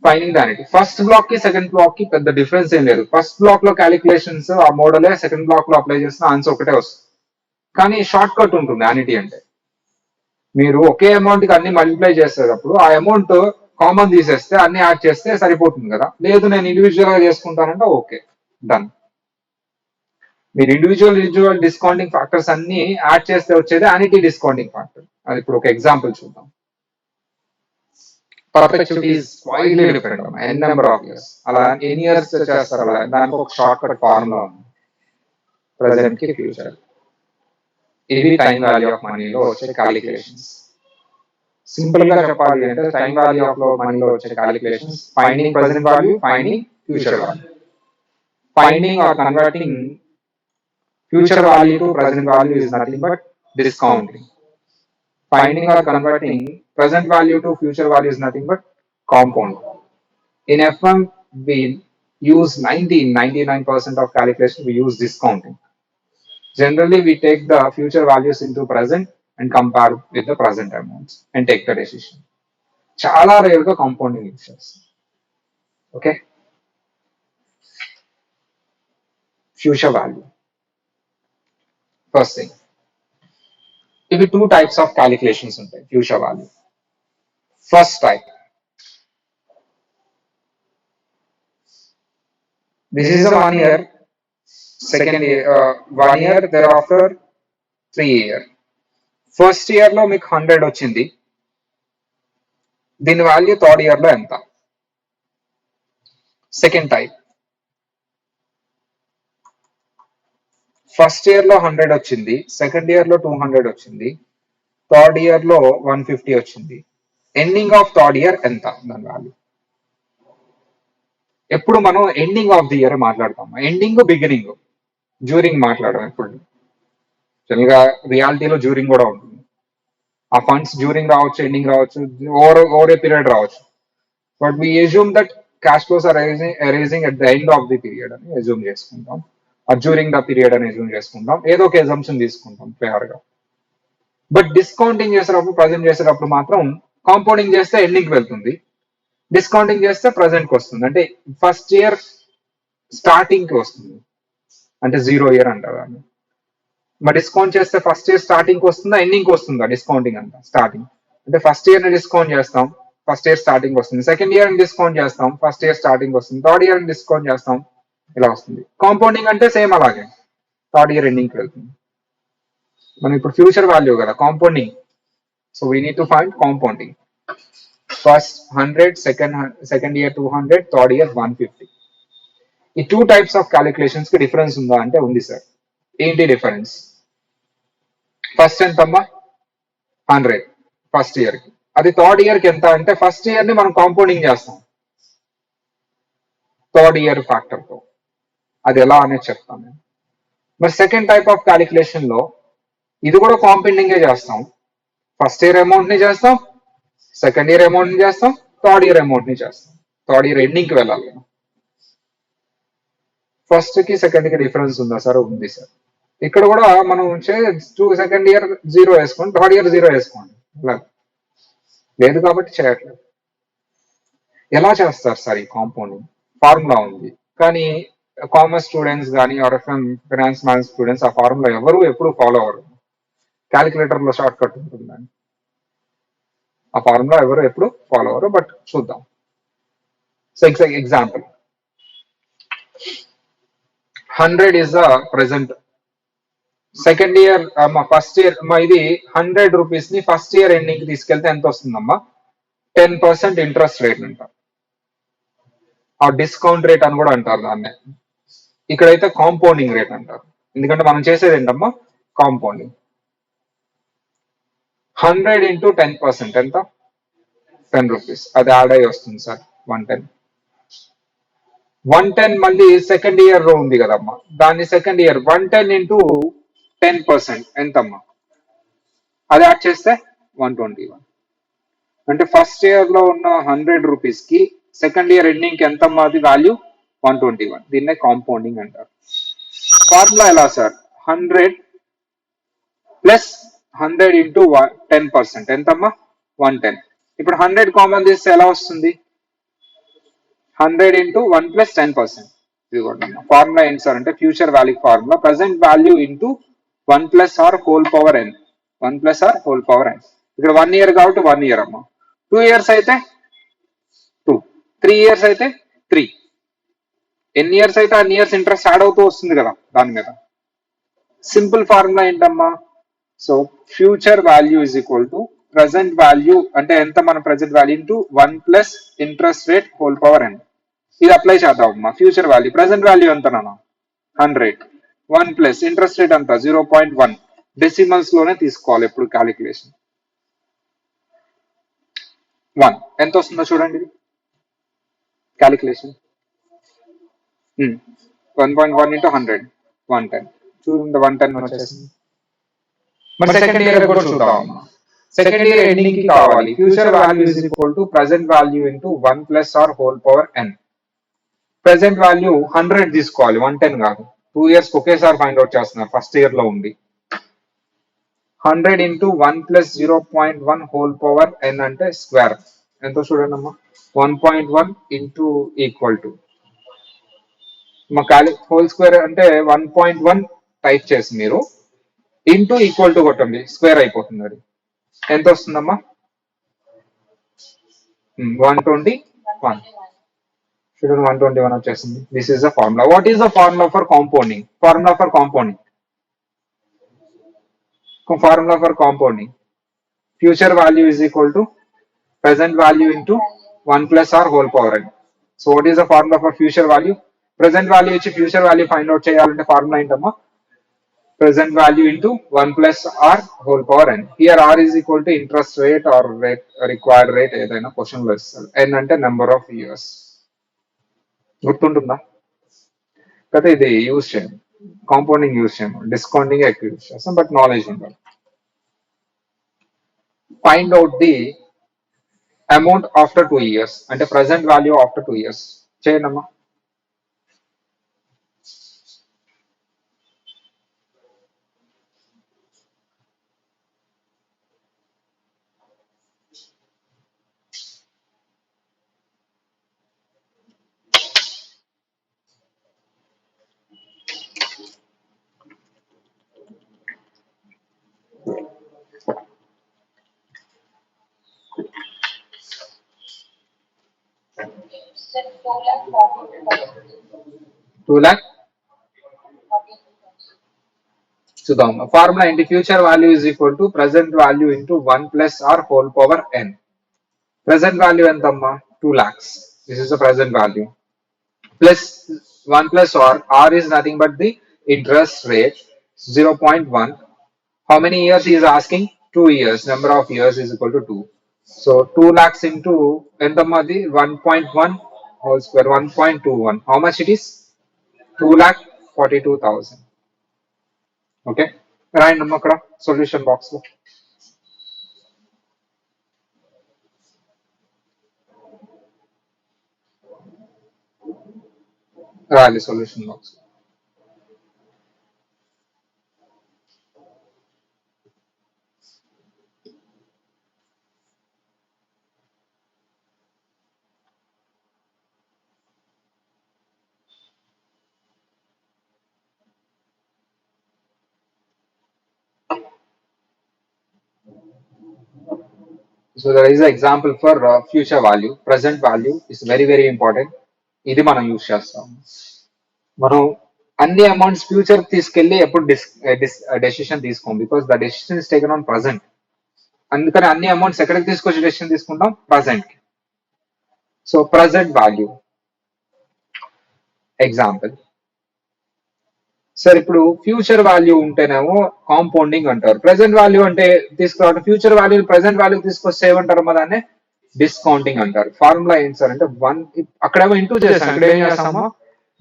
finding the annuity. First block కి సెకండ్ బ్లాక్ కి పెద్ద డిఫరెన్స్ ఏం లేదు. ఫస్ట్ బ్లాక్ లో క్యాలిక్యులేషన్స్ ఆ మోడలే, సెకండ్ బ్లాక్ లో అప్లై చేసిన ఆన్సర్ ఒకటే వస్తుంది. కానీ షార్ట్ కట్ ఉంటుంది యాన్యుటీ అంటే. మీరు ఒకే అమౌంట్ కి అన్ని మల్టిప్లై చేసేటప్పుడు ఆ అమౌంట్ కామన్ తీసేస్తే అన్ని యాడ్ చేస్తే సరిపోతుంది కదా. లేదు నేను ఇండివిజువల్ గా చేసుకుంటానంటే ఓకే, డన్. మీరు ఇండివిజువల్ డిస్కౌంటింగ్ ఫ్యాక్టర్స్ అన్ని యాడ్ చేస్తే వచ్చేది యాన్యుటీ డిస్కౌంటింగ్ ఫ్యాక్టర్. అది ఇప్పుడు ఒక ఎగ్జాంపుల్ చూద్దాం. Perpetuity is widely different. N number of years. అలా ఎన్ని ఇయర్స్ చేస్తారు అలా, దానికి ఒక షార్ట్ కట్ ఫార్ములా ఉంది. ప్రెసెంట్ కి ఫ్యూచర్. ఇది టైం వాల్యూ ఆఫ్ మనీలో వచ్చే క్యాలిక్యులేషన్స్. సింపుల్ గా చెప్పాలి అంటే టైం వాల్యూ ఆఫ్ మనీలో వచ్చే calculations finding present value, finding future value. Finding or converting future value to present value is nothing but discounting. Finding or converting present value to future value is nothing but compound. In FM, we use 99% of calculation, we use discounting. Generally, we take the future values into present and compare with the present amounts and take the decision. Chala rare ga compounding use cheస్తాం. Okay. Future value. First thing. ఇవి 2 types of calculations ఉంటాయి future value. First type. This is a 1 year. Second year, 1 year. Thereafter 3 year. First year లో మీకు 100 వచ్చింది. దీని value third year లో ఎంత? Second type. First year లో 100 వచ్చింది, సెకండ్ ఇయర్ లో 200 వచ్చింది, థర్డ్ ఇయర్ లో 150 వచ్చింది. ఎండింగ్ ఆఫ్ థర్డ్ ఇయర్ ఎంత దాని వాల్యూ? ఎప్పుడు మనం ఎండింగ్ ఆఫ్ ది ఇయర్ మాట్లాడతాం, ఎండింగ్ బిగినింగ్ డ్యూరింగ్ మాట్లాడడం. ఎప్పుడు జనరల్గా రియాలిటీలో డ్యూరింగ్ కూడా ఉంటుంది. ఆ ఫండ్స్ డ్యూరింగ్ రావచ్చు, ఎండింగ్ రావచ్చు, ఓవర్ ఏ పీరియడ్ రావచ్చు. But we assume that cash flows are arising at the end of the period అని అజ్యూమ్ చేసుకుంటాం, డ్యూరింగ్ ద పీరియడ్ అని అజ్యూమ్ చేసుకుంటాం, ఏదో ఒక అజంప్షన్ తీసుకుంటాం ఫేర్ గా. బట్ డిస్కౌంటింగ్ చేసేటప్పుడు, ప్రజెంట్ చేసేటప్పుడు మాత్రం కాంపౌండింగ్ చేస్తే ఎండింగ్ వెళ్తుంది, డిస్కౌంటింగ్ చేస్తే ప్రజెంట్ కి వస్తుంది. అంటే ఫస్ట్ ఇయర్ స్టార్టింగ్ కి వస్తుంది, అంటే 0 ఇయర్ అంటారు. మరి డిస్కౌంట్ చేస్తే ఫస్ట్ ఇయర్ స్టార్టింగ్ కి వస్తుందా, ఎండింగ్ కి వస్తుందా? డిస్కౌంటింగ్ అంతా స్టార్టింగ్ అంటే ఫస్ట్ ఇయర్ ని డిస్కౌంట్ చేస్తాం, ఫస్ట్ ఇయర్ స్టార్టింగ్ వస్తుంది. సెకండ్ ఇయర్ ని డిస్కౌంట్ చేస్తాం, ఫస్ట్ ఇయర్ స్టార్టింగ్ వస్తుంది. థర్డ్ ఇయర్ ని డిస్కౌంట్ చేస్తాం, ఇలా వస్తుంది. కాంపౌండింగ్ అంటే సేమ్ అలాగే థర్డ్ ఇయర్ ఎండింగ్ కి వెళ్తుంది. మనం ఇప్పుడు ఫ్యూచర్ వాల్యూ కదా compounding, so we need to find compounding. First 100, second year 200, third year 150. ఈ 2 టైప్స్ ఆఫ్ క్యాలిక్యులేషన్స్ కి డిఫరెన్స్ ఉందా అంటే ఉంది సార్. ఏంటి డిఫరెన్స్? ఫస్ట్ ఎంతమ్మా? 100 ఫస్ట్ ఇయర్ కి. అది థర్డ్ ఇయర్ కి ఎంత అంటే ఫస్ట్ ఇయర్ ని మనం కాంపౌండింగ్ చేస్తాం థర్డ్ ఇయర్ ఫ్యాక్టర్ తో. అది ఎలా అనేది చెప్తాను నేను. మరి సెకండ్ టైప్ ఆఫ్ క్యాలిక్యులేషన్ లో ఇది కూడా కాంపౌండింగ్ చేస్తాం. ఫస్ట్ ఇయర్ అమౌంట్ ని చేస్తాం, సెకండ్ ఇయర్ అమౌంట్ ని చేస్తాం, థర్డ్ ఇయర్ అమౌంట్ ని చేస్తాం. థర్డ్ ఇయర్ ఎండింగ్ కి వెళ్ళాలి. ఫస్ట్ కి సెకండ్ కి డిఫరెన్స్ ఉందా సార్? ఉంది సార్. ఇక్కడ కూడా మనం సెకండ్ ఇయర్ 0 వేసుకోండి, థర్డ్ ఇయర్ 0 వేసుకోండి, లేదు కాబట్టి చేయట్లేదు. ఎలా చేస్తారు సార్ ఈ కాంపౌండింగ్? ఫార్ములా ఉంది, కానీ కామర్స్ స్టూడెంట్స్ కానీ ఫైనాన్స్ మ్యాథ్స్ స్టూడెంట్స్ ఆ ఫార్ములా ఎవరు ఎప్పుడు ఫాలో అవ్వరు. క్యాలిక్యులేటర్ లో షార్ట్ కట్ ఉంటుందని ఆ ఫార్ములా ఎవరు ఎప్పుడు ఫాలో అవ్వరు. బట్ చూద్దాం. So example 100 is the present. Second year first year ఇది 100 రూపీస్ ని ఫస్ట్ ఇయర్ ఎండింగ్ కి తీసుకెళ్తే ఎంత వస్తుందమ్మా? 10% ఇంట్రెస్ట్ రేట్ అంటారు, ఆ డిస్కౌంట్ రేట్ అని కూడా అంటారు దాన్నే. ఇక్కడైతే కాంపౌండింగ్ రేట్ అంటారు, ఎందుకంటే మనం చేసేది ఏంటమ్మా? కాంపౌండింగ్. 100 ఇంటూ 10% ఎంత? 10 రూపీస్. అది యాడ్ అయ్యి వస్తుంది సార్ 110. 110 మళ్ళీ సెకండ్ ఇయర్ లో ఉంది కదమ్మా, దాన్ని సెకండ్ ఇయర్ 110 ఇంటూ 10% ఎంతమ్మా? అది యాడ్ చేస్తే 121. అంటే ఫస్ట్ ఇయర్ లో ఉన్న 100 రూపీస్ కి సెకండ్ ఇయర్ ఎండింగ్ కి ఎంతమ్మా అది వాల్యూ? 121. దీన్నే కాంపౌండింగ్ అంటారు. ఫార్ములా ఎలా సార్? 100 ప్లస్ 100 ఇంటూ 10% ఎంతమ్మా? 110. ఇప్పుడు 100 కామన్ తీస్తే ఎలా వస్తుంది? 100 ఇంటూ 1 ప్లస్ 10%. ఇది కూడా ఫార్ములా ఏంటి సార్ అంటే future value formula, present value into 1 plus are whole power n. 1 plus are whole power n. ఇక్కడ 1 ఇయర్ కాబట్టి 1 ఇయర్ అమ్మా, 2 ఇయర్స్ అయితే 2, 3 ఇయర్స్ అయితే 3. ఎన్ని ఇయర్స్ అయితే అన్ని ఇయర్స్ ఇంట్రెస్ట్ యాడ్ అవుతూ వస్తుంది కదా దాని మీద. సింపుల్ ఫార్ములా ఏంటమ్మా? So future value is equal to present value అంటే ఎంత? మన present value into 1 plus interest rate whole power n. ఇది అప్లై చేద్దాం అమ్మా. ఫ్యూచర్ వాల్యూ, ప్రజెంట్ వాల్యూ ఎంత నాన్న? 100. 1 ప్లస్ ఇంట్రెస్ట్ రేట్ అంతా 0.1. డెసిమల్స్ లోనే తీసుకోవాలి ఎప్పుడు క్యాలిక్యులేషన్. 1 ఎంత వస్తుందో చూడండి ఇది క్యాలిక్యులేషన్. 1.1 ఇంటూ 100 110. చూడండి 110 వచ్చేసింది. మరి సెకండ్ ఇయర్ కూడా చూద్దాం. సెకండ్ ఇయర్ ఎండింగ్ కి కావాలి. Future value is equal to present value into 1 plus are whole power N. Present value 100 తీసుకోవాలి, 110 కాదు. 2 ఇయర్స్ ఒకేసారి ఫైండ్ అవుట్ చేస్తున్నారు, ఫస్ట్ ఇయర్ లో ఉంది. 100 into 1 plus 0.1 whole power N అంటే స్క్వేర్ ఎంతో చూడండి అమ్మా. 1.1 ఇంటూ ఈక్వల్ టు మా హోల్ స్క్వేర్ అంటే 1.1 టైప్ చేసి మీరు ఇంటూ ఈక్వల్ టు కొట్టండి, స్క్వేర్ అయిపోతుంది. అది ఎంత వస్తుందమ్మా? 121. Student 121 వచ్చేసింది. This is the formula. What is the formula for compounding? Formula for compounding. Formula for compounding. Future value is equal to present value into 1 plus r whole power n. So what is the formula for future value? Present value ఇచ్చి future value find out చేయాలంటే formula ఏంటమ్మా? Present value into 1 plus r whole power n. Here r is equal to interest rate or rate, required rate ఏదైనా question లో ఇస్తారు. n అంటే number of years. గుర్తుంటుందా? అయితే ఇది use చేయండి, కాంపౌండింగ్ యూజ్ చేయము, డిస్కౌంటింగ్ ఎక్కువ యూజ్ చేస్తాం, బట్ నాలెడ్జ్ ఉండాలి. Find out the amount after 2 years అంటే ప్రజెంట్ వాల్యూ ఆఫ్టర్ 2 years చేయండి అమ్మా. టూ ల్యాక్ చూద్దాం. ఫార్ములా ఏంటి? Future value is equal to present value into 1 plus are whole power N. Present value ఎంతమ్మా? 2 lakhs. This is the present value plus 1 plus r is nothing but the interest rate 0.1. How many years he is asking? 2 years. Number of years is equal to 2. So 2 lakhs into entamadi 1.1 whole square 1.21. How much it is? 2 lakh 42,000. Okay. Right number akkada solution box lo. Rali solution box. So there is an example for future value. Present value is very very important. ఇది మనం use చేస్తాం. మనం అన్ని amounts future తీసుకెళ్లి ఎప్పుడు decision తీసుకోం, because the decision is taken on present. అందుకని అన్ని అమౌంట్స్ ఎక్కడికి తీసుకొచ్చి డెసిషన్ తీసుకుంటాం? Present. So present value example. Sir ఇప్పుడు ఫ్యూచర్ వాల్యూ ఉంటేనేమో కాంపౌండింగ్ అంటారు, ప్రెసెంట్ వాల్యూ అంటే తీసుకురావడం, ఫ్యూచర్ వాల్యూ ప్రెసెంట్ వాల్యూ తీసుకొస్తే ఏమంటారు అమ్మా? దాన్ని డిస్కౌంటింగ్ అంటారు. ఫార్ములా ఏంటి సార్ అంటే 1, అక్కడేమో ఇంటూ చేస్తాం, ఇక్కడ ఏం చేస్తామో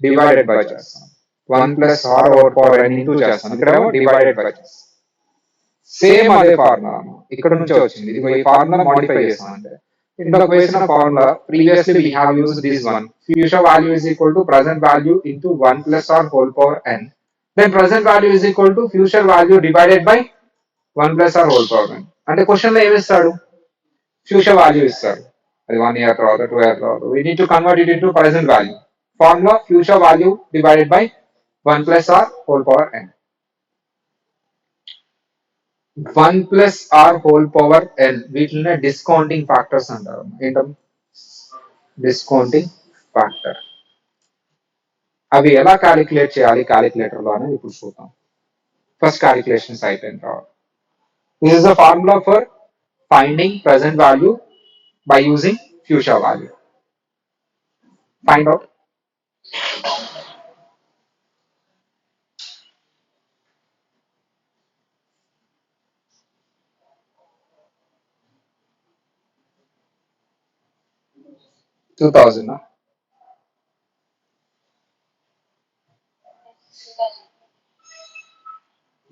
డివైడెడ్ బై చేస్తాం. 1 plus r over power n into చేస్తాం, ఇక్కడేమో డివైడెడ్ బై చేస్తాం. సేమ్ అదే ఫార్ములా ఇక్కడ నుంచి వచ్చింది. ఇది ఈ ఫార్ములా మోడిఫై చేస్తాం అంటే ఇంతకు వేసిన formula previously we have used this one. Future value is equal to present value into 1 plus r whole power n. Then present value is equal to future value divided by 1 plus r whole power n. అంటే question లో ఏమి ఇస్తాడు? Future value ఇస్తాడు. అది 1 year తర్వాత 2 year తర్వాత. We need to convert it into present value. Formula future value divided by 1 plus r whole power n. 1 plus r whole power n వీటినే discounting factors అంటారు. ఏంటం? Discounting factor. అవి ఎలా calculate చేయాలి క్యాలిక్యులేటర్ లో అనేది ఇప్పుడు చూద్దాం. ఫస్ట్ క్యాలిక్యులేషన్స్ అయిపోయిన తర్వాత, this is the formula for finding present value by using future value. Find out. $2,000.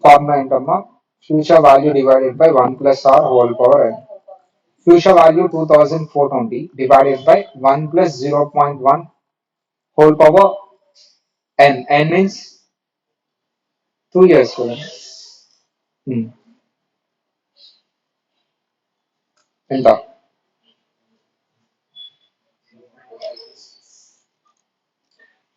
Formula ఏంటమ్మా? Future value divided by 1 plus r whole power n. Future value 2420 divided by 1 plus 0.1 whole power n. N means 2 years. ఎంత?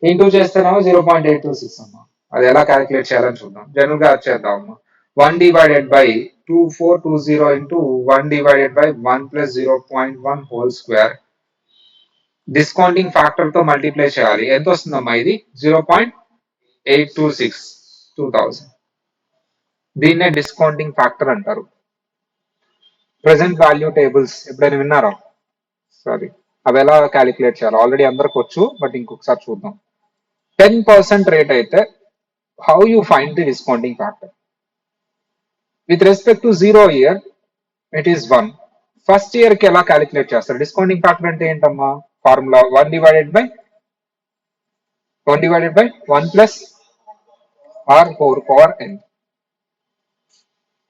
Into చేస్తేనేమో 0.826 అమ్మా. అది ఎలా calculate చేయాలని చూద్దాం. General గా చేద్దాం అమ్మా. 1 divided by 2420 into 1 divided by 1 plus 0.1 whole square. Discounting factor తో మల్టిప్లై చేయాలి. ఎంత వస్తుందమ్మా ఇది? 0.826 2000. దీన్నే డిస్కౌంటింగ్ ఫ్యాక్టర్ అంటారు. ప్రెసెంట్ వాల్యూ టేబుల్స్ ఎప్పుడైనా విన్నారా? సారీ, అవి ఎలా క్యాలిక్యులేట్ చేయాలి ఆల్రెడీ అందరికి వచ్చు, బట్ ఇంకొకసారి చూద్దాం. 10% రేట్ అయితే how you find the discounting factor? With respect to 0 year it is 1. First year కి ఎలా క్యాలిక్యులేట్ చేస్తారు? డిస్కౌంటింగ్ ఫ్యాక్టర్ అంటే ఏంటమ్మా? Formula 1 divided by 1 plus r whole power n.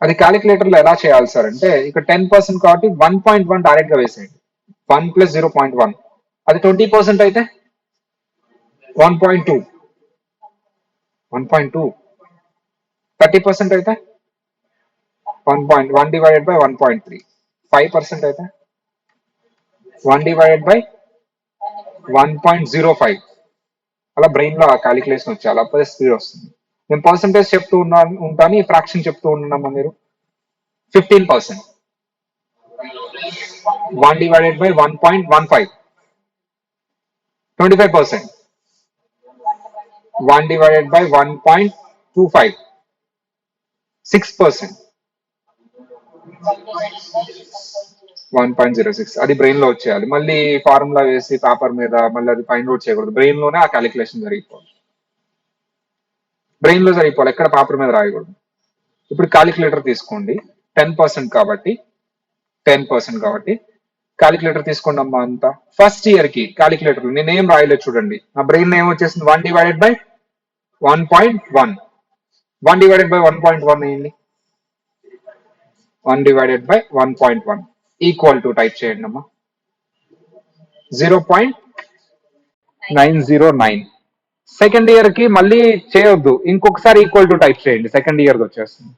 అది క్యాలిక్యులేటర్ లో ఎలా చేయాలి సార్ అంటే, ఇక్కడ 10% కాబట్టి 1.1 డైరెక్ట్ గా వేసేయండి. 1 plus 0.1. అది 20% అయితే 1.2. 30% అయితే 1 divided by 1.3. 5% అయితే 1 divided by 1.05. అలా బ్రెయిన్ లో ఆ క్యాలిక్యులేషన్ వచ్చేయాలి, అప్పుడే స్పీడ్ వస్తుంది. నేను పర్సంటేజ్ చెప్తూ ఉంటాను, ఈ ఫ్రాక్షన్ చెప్తూ ఉన్నామా మీరు? 15%. 1 divided by 1.15. 25%. 1 divided by 1.25. 6%. 1.06. అది బ్రెయిన్ లో వచ్చేయాలి. మళ్ళీ ఫార్ములా వేసి పేపర్ మీద మళ్ళీ అది ఫైండ్ అవుట్ చేయకూడదు. బ్రెయిన్ లోనే ఆ క్యాలిక్యులేషన్ జరిగిపోవాలి. బ్రెయిన్ లో జరిగిపోవాలి, ఎక్కడ పేపర్ మీద రాయకూడదు. ఇప్పుడు క్యాలిక్యులేటర్ తీసుకోండి. 10% కాబట్టి క్యాలిక్యులేటర్ తీసుకోండి అమ్మా. అంతా ఫస్ట్ ఇయర్ కి క్యాలిక్యులేటర్ నేనేం రాయలేదు చూడండి. నా బ్రెయిన్ ఏం వచ్చేసింది? 1 divided by 1.1. 1 divided by 1.1 అయ్యింది. 1 divided by 1.1 equal to type చేయండి అమ్మా 0.909. సెకండ్ ఇయర్ కి మళ్ళీ చేయొద్దు, ఇంకొకసారి ఈక్వల్ టు టైప్ చేయండి. సెకండ్ ఇయర్ వచ్చేస్తుంది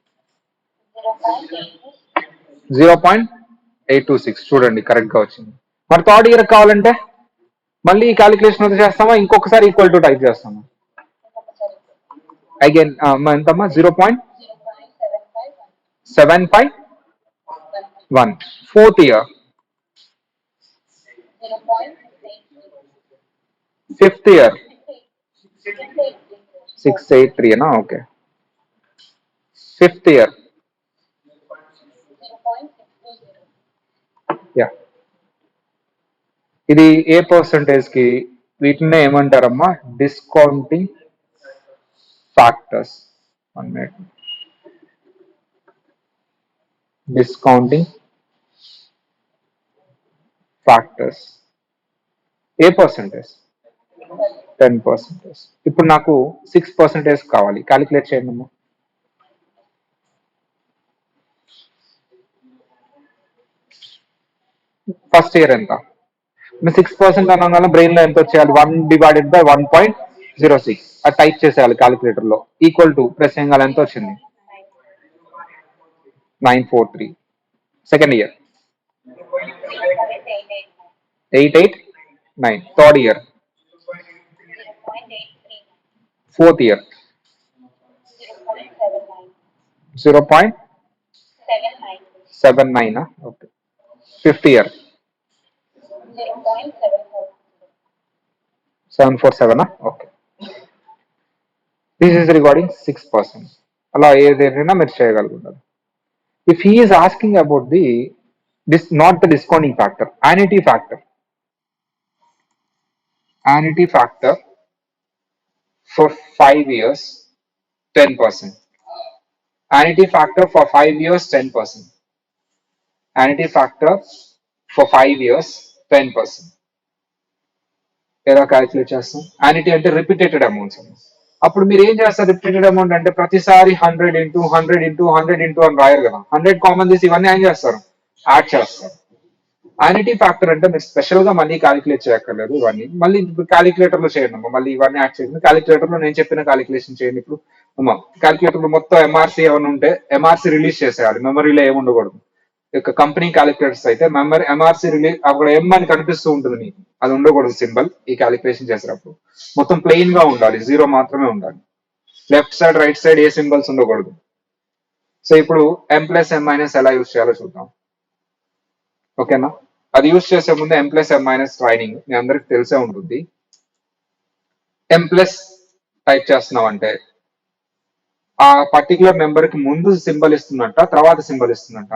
0.826. చూడండి కరెక్ట్ గా వచ్చింది. మరి థర్డ్ ఇయర్ కావాలంటే మళ్ళీ ఈ క్యాలిక్యులేషన్ ఎంత చేస్తామా? ఇంకొకసారి ఈక్వల్ టు టైప్ చేస్తామా? అగైన్ ఎంతమ్మా? 0.751. ఫోర్త్ ఇయర్, ఫిఫ్త్ ఇయర్ 683 అనా? ఓకే. ఫిఫ్త్ ఇయర్ యా, ఇది ఏ పర్సంటేజ్ కి? వీటినే ఏమంటారమ్మా? Discounting factors. 1 minute. Discounting factors. ఏ పర్సంటేజ్? 10%. ఇప్పుడు నాకు 6% కావాలి, క్యాలిక్యులేట్ చేయండి అమ్మా. ఫస్ట్ ఇయర్ ఎంత? 6% అన్న బ్రెయిన్ లో ఎంత వచ్చేయాలి? 1 divided by 1.06. అది టైప్ చేసేయాలి క్యాలిక్యులేటర్ లో. ఈక్వల్ టు ప్రెస్ చేయాలి. ఎంత వచ్చింది? 943. Second year 889. Third year, fourth year 0.79. Okay. Fifth year 747. Okay. This is regarding 6%. అలా ఏదైనా మీరు చేయగలుగుతారు. If he is asking about not the discounting factor, annuity factor for 5 years 10%. Annuity factor for 5 years 10%. Annuity factor for 5 years 10%. ఎలా calculate చేస్తాం? యానిటీ అంటే repeated amounts. అప్పుడు మీరు ఏం చేస్తారు? రిపీటెడ్ అమౌంట్ అంటే ప్రతిసారి 100 into 100 into 100 into అని రాయరు కదా. 100 కామన్ తీసి ఇవన్నీ ఏం చేస్తారు? యాడ్ చేస్తారు. యానిటీ ఫ్యాక్టర్ అంటే మీరు స్పెషల్ గా మళ్ళీ క్యాలిక్యులేట్ చేయక్కర్లేదు. ఇవన్నీ మళ్ళీ క్యాలిక్యులేటర్ లో చేయండి అమ్మా. మళ్ళీ ఇవన్నీ యాడ్ చేయండి. క్యాలిక్యులేటర్ లో నేను చెప్పిన క్యాలిక్యులేషన్ చేయండి. ఇప్పుడు అమ్మా క్యాలిక్యులేటర్ లో మొత్తం ఎంఆర్సీ ఏమైనా ఉంటే ఎంఆర్సీ రిలీజ్ చేసేయాలి. మెమరీలో ఏమి ఉండకూడదు. ఇక కంపెనీ క్యాలిక్యులేటర్స్ అయితే ఎంఆర్సీ రిలీజ్ అక్కడ ఎం అని కనిపిస్తూ ఉంటుంది మీకు, అది ఉండకూడదు సింబల్. ఈ క్యాలిక్యులేషన్ చేసేటప్పుడు మొత్తం ప్లెయిన్ గా ఉండాలి, 0 మాత్రమే ఉండాలి. లెఫ్ట్ సైడ్ రైట్ సైడ్ ఏ సింబల్స్ ఉండకూడదు. సో ఇప్పుడు ఎం ప్లస్ ఎం మైనస్ ఎలా యూజ్ చేయాలో చూద్దాం. ఓకేనా? అది యూజ్ చేసే ముందు ఎం ప్లస్ ఎం మైనస్ ట్రైనింగ్ మీ అందరికి తెలిసే ఉంటుంది. ఎం ప్లస్ టైప్ చేస్తున్నాం అంటే ఆ పర్టికులర్ నెంబర్ కి ముందు సింబల్ ఇస్తున్నట్ట, తర్వాత సింబల్ ఇస్తున్నట్ట.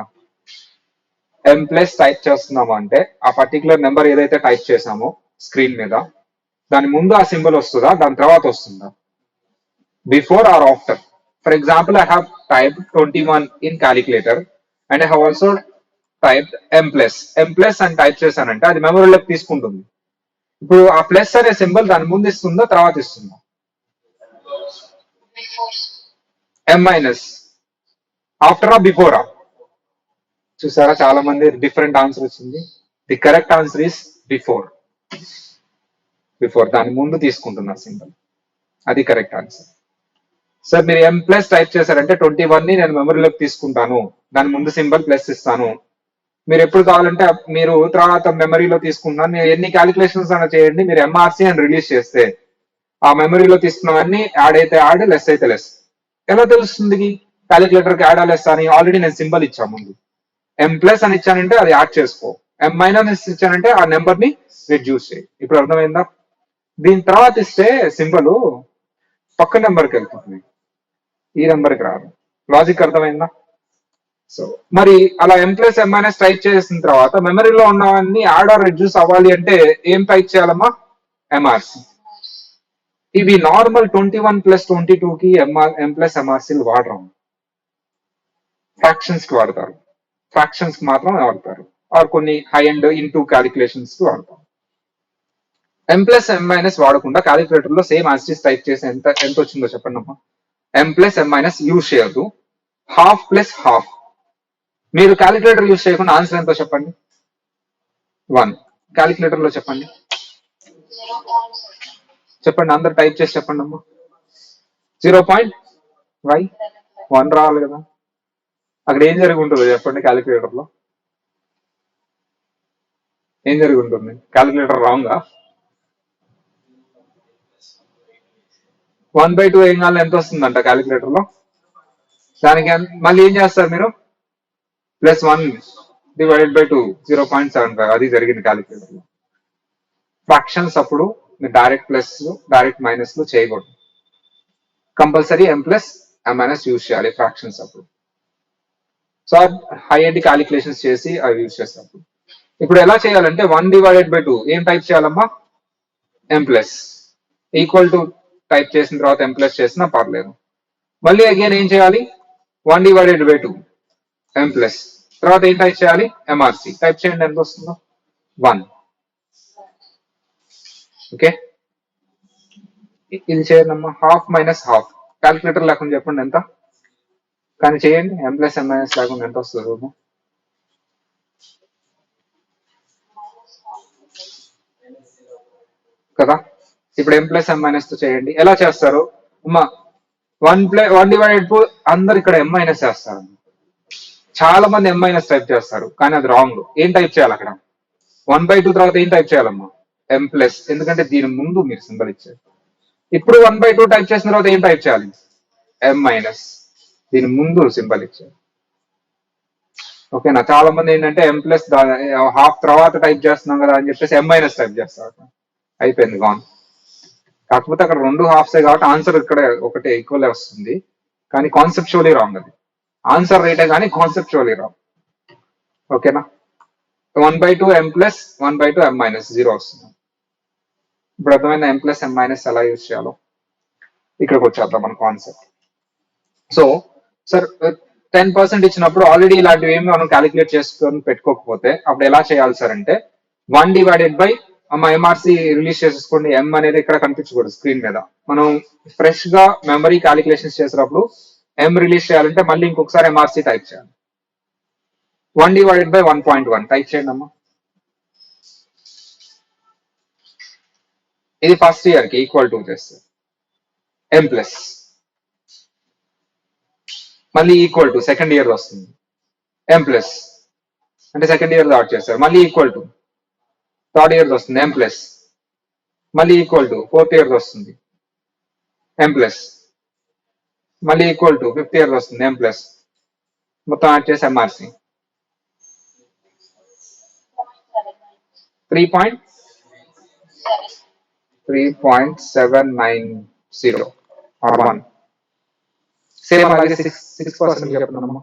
ఎం ప్లస్ టైప్ చేస్తున్నాము అంటే ఆ పర్టికులర్ నెంబర్ ఏదైతే టైప్ చేసామో స్క్రీన్ మీద దాని ముందు ఆ సింబల్ వస్తుందా, దాని తర్వాత వస్తుందా? Before or after? For example, I have type 21 in calculator and I have also type M plus అని టైప్ చేశానంటే అది మెమరీలోకి తీసుకుంటుంది. ఇప్పుడు ఆ ప్లస్ అనే సింబల్ దాని ముందు ఇస్తుందా, తర్వాత ఇస్తుందా? ఎం మైనస్ ఆఫ్టరా బిఫోరా? చూసారా, చాలా మంది డిఫరెంట్ ఆన్సర్ వచ్చింది. The correct answer is before. Before, దాని ముందు తీసుకుంటున్నారు సింబల్. అది కరెక్ట్ ఆన్సర్. సార్ మీరు ఎం ప్లస్ టైప్ చేశారంటే 21 ని నేను మెమరీలోకి తీసుకుంటాను, దాని ముందు సింబల్ ప్లస్ ఇస్తాను. మీరు ఎప్పుడు కావాలంటే మీరు తర్వాత మెమరీలో తీసుకుంటాను, మీరు ఎన్ని క్యాలిక్యులేషన్స్ అయినా చేయండి, మీరు ఎంఆర్సి అని రిలీజ్ చేస్తే ఆ మెమరీలో తీసుకున్నవన్నీ యాడ్ అయితే యాడ్, లెస్ అయితే లెస్. ఎలా తెలుస్తుంది క్యాలిక్యులేటర్ కి యాడ్ లెస్ అని? ఆల్రెడీ నేను సింబల్ ఇచ్చాను ముందు. ఎం ప్లస్ అని ఇచ్చానంటే అది యాడ్ చేసుకో, ఎం మైనస్ ఇచ్చానంటే ఆ నెంబర్ ని రిడ్యూస్ చేయి. ఇప్పుడు అర్థమైందా? దీని తర్వాత ఇస్తే సింబల్ పక్క నెంబర్కి వెళ్తుంది, ఈ నెంబర్కి రాదు. లాజిక్ అర్థమైందా? సో మరి అలా ఎం ప్లస్ ఎం మైనస్ టైప్ చేసిన తర్వాత మెమరీలో ఉన్నవన్నీ యాడ్ ఆర్ రిడ్యూస్ అవ్వాలి అంటే ఏం టైప్ చేయాలమ్మా? ఎంఆర్సి. ఇవి నార్మల్ 21 ప్లస్ 22 కి ఎం ప్లస్ ఎంఆర్సీలు వాడరు, ఫ్రాక్షన్స్ కి వాడతారు. ఫ్రాక్షన్స్ కి మాత్రం వాడతారు, ఆర్ కొన్ని హై అండ్ ఇంటూ క్యాలిక్యులేషన్స్ కి వాడతారు. ఎం ప్లస్ ఎం మైనస్ వాడకుండా క్యాలిక్యులేటర్ లో సేమ్ ఆన్సర్స్ టైప్ చేసి ఎంత ఎంత వచ్చిందో చెప్పండి అమ్మా. ఎం ప్లస్ ఎం మైనస్ యూజ్ చేయొద్దు, హాఫ్ ప్లస్ హాఫ్. మీరు క్యాలిక్యులేటర్ యూజ్ చేయకుండా ఆన్సర్ ఎంతో చెప్పండి. 1. క్యాలిక్యులేటర్ లో చెప్పండి, చెప్పండి, అందరు టైప్ చేసి చెప్పండి అమ్మా. 0. వై 1 రావాలి కదా? అక్కడ ఏం జరిగి ఉంటుందో చెప్పండి. క్యాలిక్యులేటర్ లో ఏం జరిగి ఉంటుంది? క్యాలిక్యులేటర్ రాంగా? 1/2 ఏం కావాలి, ఎంత వస్తుందంట క్యాలిక్యులేటర్ లో? దానికి మళ్ళీ ఏం చేస్తారు మీరు? +1 డివైడెడ్ బై 2, 0.75. అది జరిగింది క్యాలిక్యులేటర్ లో. ఫ్రాక్షన్స్ అప్పుడు మీరు డైరెక్ట్ ప్లస్ డైరెక్ట్ మైనస్ లో చేయకూడదు, కంపల్సరీ ఎం ప్లస్ ఎం మైనస్ యూజ్ చేయాలి ఫ్రాక్షన్స్ అప్పుడు. సో హై ఎండ్ క్యాలిక్యులేషన్స్ చేసి అవి యూజ్ చేస్తాం. ఇప్పుడు ఎలా చేయాలంటే 1/2 ఏం టైప్ చేయాలమ్మా? M plus equal to type చేసిన తర్వాత ఎం ప్లస్ చేసినా పర్లేదు. మళ్ళీ అగైన్ ఏం చేయాలి? 1/2 ఎం ప్లస్ తర్వాత ఏం టైప్ చేయాలి? ఎంఆర్సి టైప్ చేయండి, ఎంత వస్తుందో? 1. ఓకే, ఇది చేయండి అమ్మా. హాఫ్ మైనస్ హాఫ్, క్యాలిక్యులేటర్ లేకుండా చెప్పండి ఎంత, కానీ చేయండి. ఎం ప్లస్ ఎం మైనస్ లేకుండా ఎంత వస్తుంది కదా? ఇప్పుడు ఎం ప్లస్ ఎం మైనస్ తో చేయండి. ఎలా చేస్తారు అమ్మా? 1/2 అందరు ఇక్కడ ఎం మైనస్ చేస్తారు. చాలా మంది ఎం మైనస్ టైప్ చేస్తారు, కానీ అది రాంగ్. ఏం టైప్ చేయాలి అక్కడ? 1/2 తర్వాత ఏం టైప్ చేయాలమ్మా? ఎం ప్లస్, ఎందుకంటే దీని ముందు మీరు సింబల్ ఇచ్చారు. ఇప్పుడు 1/2 టైప్ చేసిన తర్వాత ఏం టైప్ చేయాలి? ఎం మైనస్, దీని ముందు సింబల్ ఇచ్చారు. ఓకేనా? చాలా మంది ఏంటంటే ఎం ప్లస్ హాఫ్ తర్వాత టైప్ చేస్తున్నాం కదా అని చెప్పేసి ఎం మైనస్ టైప్ చేస్తారు, అయిపోయింది గాన్. కాకపోతే అక్కడ 2 హాఫ్సే కాబట్టి ఆన్సర్ ఇక్కడ ఒకటి ఈక్వల్ వస్తుంది, కానీ కాన్సెప్చువల్లీ రాంగ్. అది ఆన్సర్ రైటే కానీ కాన్సెప్చువల్లీ రాంగ్. ఓకేనా? 1/2 ఎం ప్లస్ 1/2 ఎం మైనస్ 0 వస్తుంది. ఇప్పుడు అర్థమైంది ఎం ప్లస్ ఎం మైనస్ ఎలా యూజ్ చేయాలో. ఇక్కడికి వచ్చేద్దాం మన కాన్సెప్ట్. సో సార్ 10% ఇచ్చినప్పుడు ఆల్రెడీ ఇలాంటివి ఏమి మనం క్యాలిక్యులేట్ చేసుకొని పెట్టుకోకపోతే అప్పుడు ఎలా చేయాలి సార్ అంటే 1/, ఎంఆర్సి రిలీజ్ చేసేసుకోండి. ఎం అనేది ఇక్కడ కనిపించకూడదు స్క్రీన్ మీద. మనం ఫ్రెష్ గా మెమరీ క్యాలిక్యులేషన్స్ చేసినప్పుడు ఎం రిలీజ్ చేయాలంటే మళ్ళీ ఇంకొకసారి ఎంఆర్సి టైప్ చేయాలి. 1/1.1 టైప్ చేయండి అమ్మా. ఇది ఫస్ట్ ఇయర్ కి ఈక్వల్ టు చేస్తే ఎం ప్లస్, మళ్ళీ ఈక్వల్ టు సెకండ్ ఇయర్ వస్తుంది ఎం ప్లస్, అంటే సెకండ్ ఇయర్ దాట్ చేస్తారు. మళ్ళీ ఈక్వల్ టు థర్డ్ ఇయర్ వస్తుంది ఎం ప్లస్, మళ్ళీ ఈక్వల్ టు ఫోర్త్ ఇయర్ వస్తుంది ఎం ప్లస్, మళ్ళీ ఈక్వల్ టు ఫిఫ్త్ ఇయర్ వస్తుంది ఎం ప్లస్, మొత్తం యాడ్ చేసి ఎంఆర్సి 3.790 ఆర్ 1. సేమ్ అలాగే 6% చెప్పండి.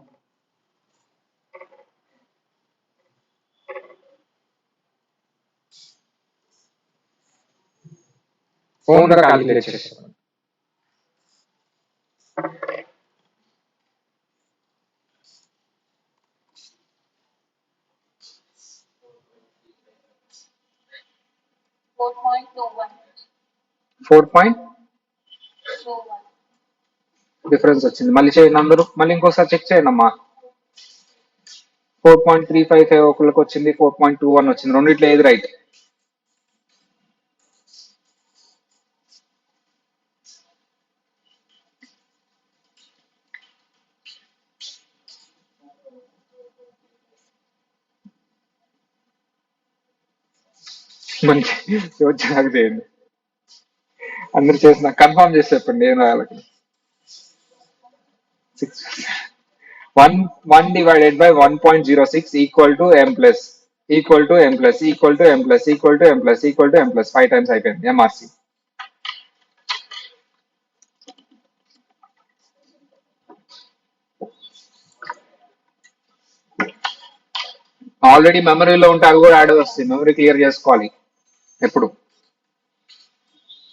ఓన్ గా క్యాలిక్యులేట్ చేస్తాను. ఫోర్ పాయింట్ డిఫరెన్స్ వచ్చింది. మళ్ళీ చేయండి అందరూ, మళ్ళీ ఇంకోసారి చెక్ చేయండి అమ్మా. 4.355 ఒకరికి వచ్చింది, 4.21 వచ్చింది. రెండిట్లో ఏది రైట్? మంచి వచ్చాక చేయండి. అందరు చేసిన కన్ఫర్మ్ చేసి చెప్పండి ఏం రాయాలి. 1 divided by 1.06 equal to m plus equal to m plus equal to m plus equal to m plus equal to m plus 5 times అయిపోయింది ఎంఆర్సి. ఆల్రెడీ మెమరీలో ఉంటే అవి కూడా యాడ్ వస్తాయి. మెమరీ క్లియర్ చేసుకోవాలి ఎప్పుడు.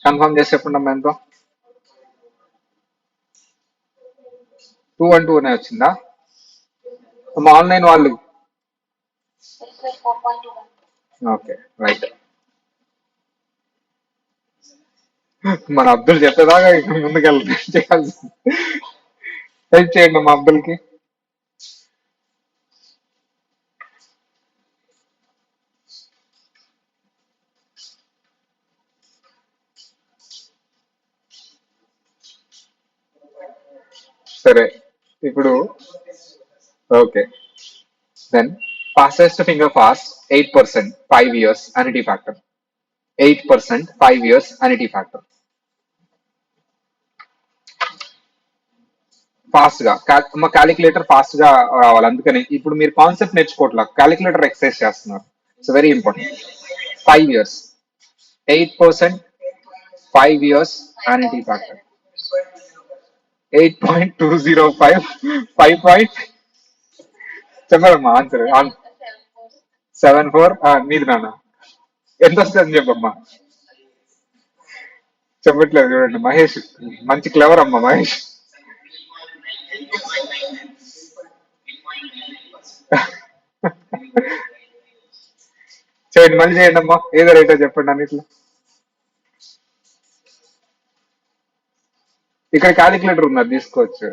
కన్ఫర్మ్ చేసి చెప్పండి అమ్మా ఎంతో. 212 అనే వచ్చిందా ఆన్లైన్ వాళ్ళు? Okay right. మన అబ్దుల్ చెప్పేదాకా ముందుకెళ్ళి చేయాల్సి. హెల్ప్ చేయండి మా అబ్దుల్కి. సరే ఇప్పుడు okay. Then fastest finger fast 8% 5 years anity factor. 8% 5 years anity factor. Fast గా మా క్యాలిక్యులేటర్ ఫాస్ట్ గా రావాలి. అందుకని ఇప్పుడు మీరు కాన్సెప్ట్ నేర్చుకోవట్లా, క్యాలిక్యులేటర్ ఎక్సర్సైజ్ చేస్తున్నారు. It's very important. 5 years 8% 5 years anity factor 8.205 5. చెప్పమ్మా ఆన్సర్. 74 మీది నాన్న. ఎంత వస్తుంది చెప్పమ్మా. చెప్పట్లేదు చూడండి మహేష్. మంచి క్లవర్ అమ్మా మహేష్. చేయండి మళ్ళీ చేయండి అమ్మా, ఏదో రైటో చెప్పండి అన్నిట్లో. ఇక్కడ క్యాలిక్యులేటర్ ఉన్నది తీసుకోవచ్చు.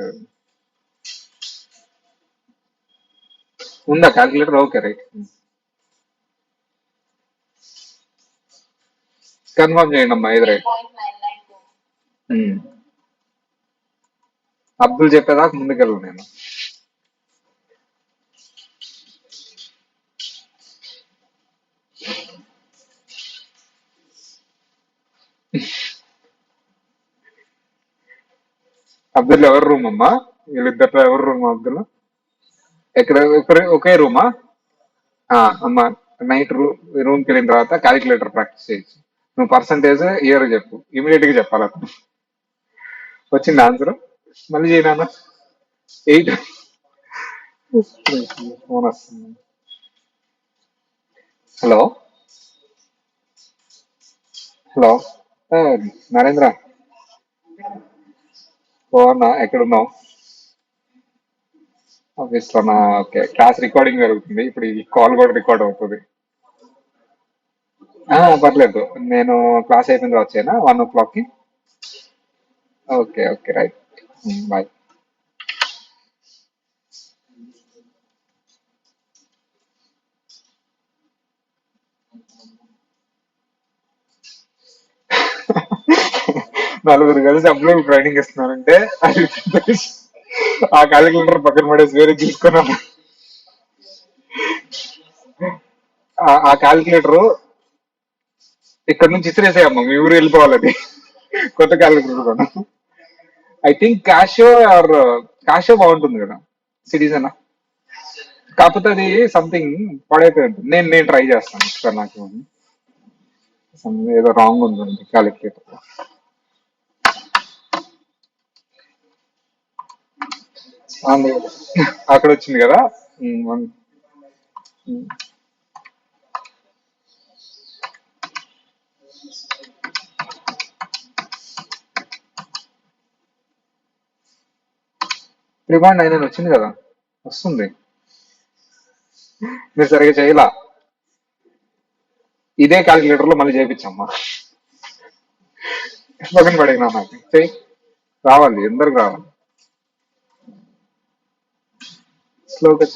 ఉందా క్యాలిక్యులేటర్? Okay right. కన్ఫర్మ్ చేయండి అమ్మా ఏది రైట్. అబ్దుల్ చెప్పేదాకా ముందుకెళ్ళు నేను. అబ్దుల్ ఎవరు రూమ్ అమ్మా? వీళ్ళిద్దరు ఎవరు రూమ్ అబ్దుల్? ఎక్కడ ఒకే రూమా? అమ్మా నైట్ రూమ్కి వెళ్ళిన తర్వాత క్యాలిక్యులేటర్ ప్రాక్టీస్ చేయొచ్చు. నువ్వు పర్సంటేజ్ ఇయర్ చెప్పు, ఇమీడియట్ గా చెప్పాలి అతను. వచ్చింది ఆన్సర్? మళ్ళీ చేయనా? 8. ఫోన్ వస్తుంది. హలో హలో నరేంద్ర బాగున్నా, ఎక్కడున్నావు? ఆఫీస్ లోనా? ఓకే. క్లాస్ రికార్డింగ్ జరుగుతుంది ఇప్పుడు, ఈ కాల్ కూడా రికార్డ్ అవుతుంది. పర్లేదు, నేను క్లాస్ అయిపోయిన తర్వాత వచ్చేనా 1 o'clock కి? Okay okay right. బాయ్. నలుగురు కలిసి అప్పుడు ట్రైనింగ్ ఇస్తున్నారంటే అది ఆ క్యాలిక్యులేటర్ పక్కన పడేసి వేరే తీసుకున్నాను. ఆ క్యాలిక్యులేటర్ ఇక్కడ నుంచి ఇసిరేసాయమ్మా, మీ ఊరు వెళ్ళిపోవాలని. కొత్త క్యాలిక్యులేటర్ కూడా. ఐ థింక్ క్యాషో ఆర్ క్యాషో బాగుంటుంది కదా, సిటిజన్. కాకపోతే అది సంథింగ్ పడైతే ఉంటుంది. నేను ట్రై చేస్తాను సార్. నాకు ఏదో రాంగ్ ఉందండి క్యాలిక్యులేటర్. అక్కడ వచ్చింది కదా. రిమాండ్ అయినా వచ్చింది కదా, వస్తుంది. మీరు సరిగ్గా చేయలా. ఇదే క్యాలిక్యులేటర్ లో మళ్ళీ చేయించమ్మా. పక్కన పడినా నాకు చెయ్యి. రావాలి, అందరికి రావాలి. స్లోగా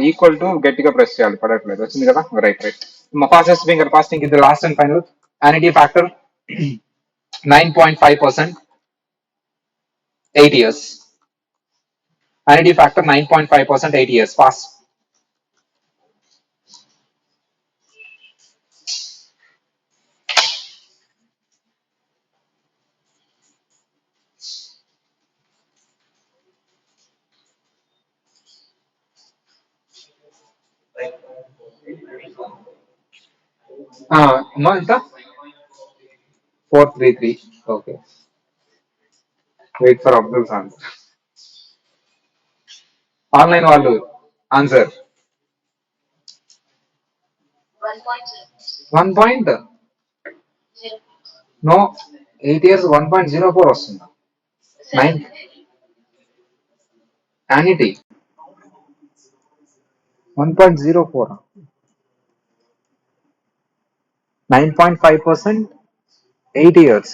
ఈక్వల్ టు గట్టిగా ప్రెస్ చేయాలి. పడట్లేదు, వచ్చింది కదా. Right right. మా ఫాస్టెస్ట్ ఫింగర్ ఫాస్టింగ్ ఇది last and final. యానిటీ factor 9.5%, 8 years. Vanity factor 9.5%, 8 years. Fast. No, ఎంత 433. Okay. Wait for Abdul's answer. Online వాళ్ళు ఆన్సర్ 1 point. No, 8 years 1.04 వస్తుంది. 9 యానిటీ 1.04, 9.5%, 8 years.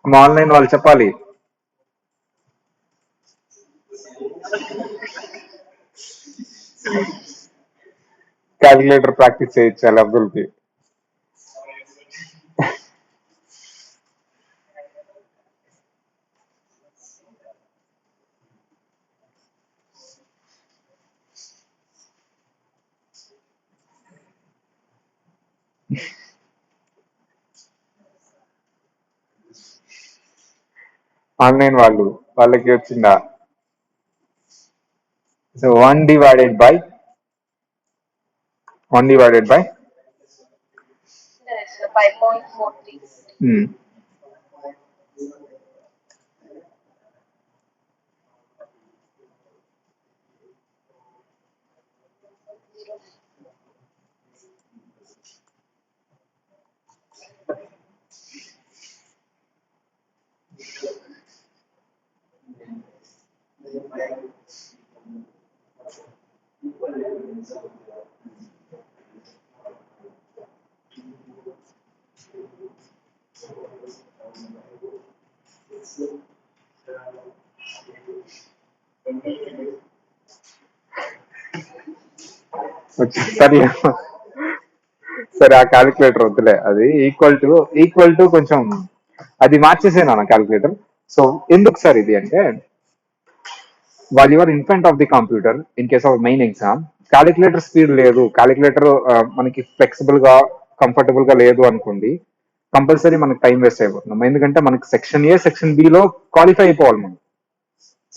ఆన్లైన్ వాళ్ళు చెప్పాలి. క్యాలిక్యులేటర్ ప్రాక్టీస్ చేయించాలి అబ్దుల్కి. ఆన్లైన్ వాళ్ళకి వచ్చిందా? So 1 divided by 5.40. సరే సరే, ఆ క్యాలిక్యులేటర్ వద్దులే. అది ఈక్వల్ టు కొంచెం అది మార్చేసాను అన్న క్యాలిక్యులేటర్. సో ఎందుకు సార్ ఇది అంటే, while you are in front of the computer in case of main exam, calculator speed లేదు, క్యాలిక్యులేటర్ మనకి ఫ్లెక్సిబుల్ గా కంఫర్టబుల్ గా లేదు అనుకోండి, కంపల్సరీ మనకి టైం వేస్ట్ అయిపోతున్నాం. ఎందుకంటే మనకి సెక్షన్ ఏ సెక్షన్ బి లో క్వాలిఫై అయిపోవాలి. మనం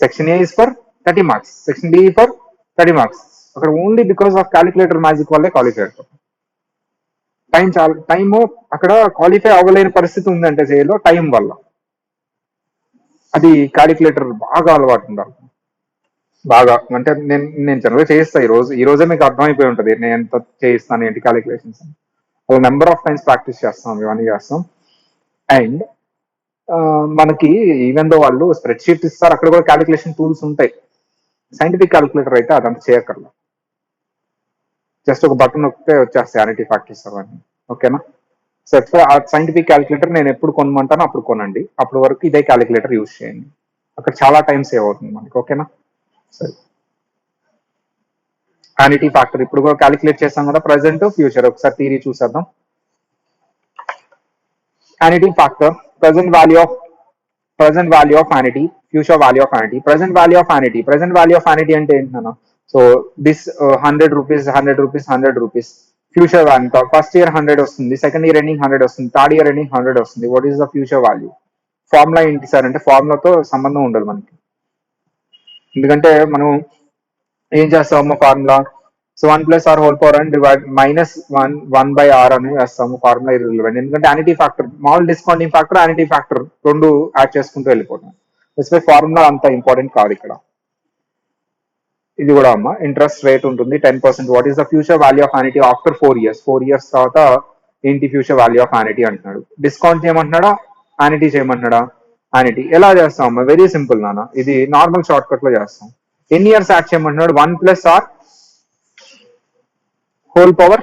section A is for 30 marks, section B for 30 marks. అక్కడ only because of calculator magic వల్లే క్వాలిఫై అవుతాం. టైము అక్కడ క్వాలిఫై అవ్వలేని పరిస్థితి ఉందంటే జైల్లో టైం వల్ల. అది క్యాలిక్యులేటర్ బాగా అలవాటు ఉండాలి. బాగా అంటే నేను జనరల్గా చేయిస్తా. ఈ రోజే మీకు అర్థమైపోయి ఉంటుంది నేను ఎంత చేయిస్తాను ఏంటి calculations. Number of times practice చేస్తాం, ఇవన్నీ చేస్తాం. అండ్ మనకి ఈవెన్ దో వాళ్ళు స్ప్రెడ్ షీట్ ఇస్తారు, అక్కడ కూడా క్యాలిక్యులేషన్ టూల్స్ ఉంటాయి. సైంటిఫిక్ క్యాలిక్యులేటర్ అయితే అదంతా చేయక్కర్లా, జస్ట్ ఒక బటన్ నొక్కితే వచ్చేస్తాయి యానిటీ ఫ్యాక్టర్స్ అవన్నీ. ఓకేనా? సో ఆ సైంటిఫిక్ క్యాలిక్యులేటర్ నేను ఎప్పుడు కొనమంటానో అప్పుడు కొనండి. అప్పటి వరకు ఇదే క్యాలిక్యులేటర్ యూజ్ చేయండి. అక్కడ చాలా టైం సేవ్ అవుతుంది మనకి. ఓకేనా? సరే, యానిటీ ఫ్యాక్టర్ ఇప్పుడు కూడా క్యాలిక్యులేట్ చేస్తాం కదా, ప్రజెంట్ ఫ్యూచర్. ఒకసారి థియరీ చూసేద్దాం. యానిటీ factor, present value of present value of యానిటీ, future value of యానిటీ. Present value of యానిటీ, present value of యానిటీ అంటే ఏంటన్నా? So this 100 rupees, 100 rupees, 100 rupees. Future value first year 100 వస్తుంది, సెకండ్ ఇయర్ ఎండింగ్ 100 వస్తుంది, third year ending 100 వస్తుంది. What is the future value? Formula ఏంటి sir అంటే ఫార్ములాతో సంబంధం ఉండదు మనకి, ఎందుకంటే మనం ఏం చేస్తాము ఫార్ములా. సో 1+r² అని డివైడ్ -1/r అని వేస్తాము. ఫార్ములా ఇర్రిలెవెంట్, ఎందుకంటే యానిటీ ఫ్యాక్టర్, మామూలు డిస్కౌంటింగ్ ఫ్యాక్టర్, యానిటీ ఫ్యాక్టర్ రెండు యాడ్ చేసుకుంటూ వెళ్ళిపోతాం. ఫార్ములా అంత ఇంపార్టెంట్ కాదు ఇక్కడ. ఇది కూడా అమ్మ ఇంట్రెస్ట్ రేట్ ఉంటుంది 10%. What is the future value of యానిటీ after 4 years? 4 years తర్వాత ఏంటి ఫ్యూచర్ వాల్యూ ఆఫ్ యానిటీ అంటున్నాడు. డిస్కౌంట్ చేయమంటున్నాడా, యానిటీ చేయమంటున్నాడా? యానిటీ. ఎలా చేస్తాం అమ్మ? వెరీ సింపుల్ నాన్న, ఇది నార్మల్ షార్ట్ కట్ లో చేస్తాం. ఎన్ని ఇయర్స్ యాడ్ చేయమంటున్నాడు? 1+r² Four.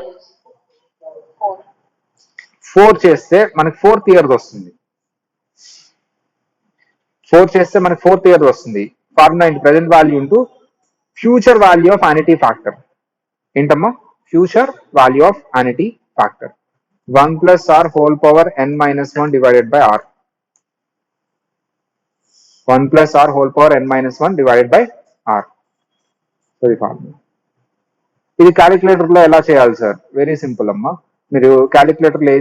4 చేస్తే మనకి 4th ఇయర్ వస్తుంది. 4 చేస్తే మనకి 4th ఇయర్ వస్తుంది. ఫార్ములా ఏంటి? Present value into future value of annuity factor. ఏంటమ్మా? Future value of annuity factor 1+r² divided by r. 1+r² divided by r. So ఈ ఫార్ములా. ఇది క్యాలిక్యులేటర్ లో ఎలా చేయాలి సార్? వెరీ సింపుల్ అమ్మా. మీరు క్యాలిక్యులేటర్ లో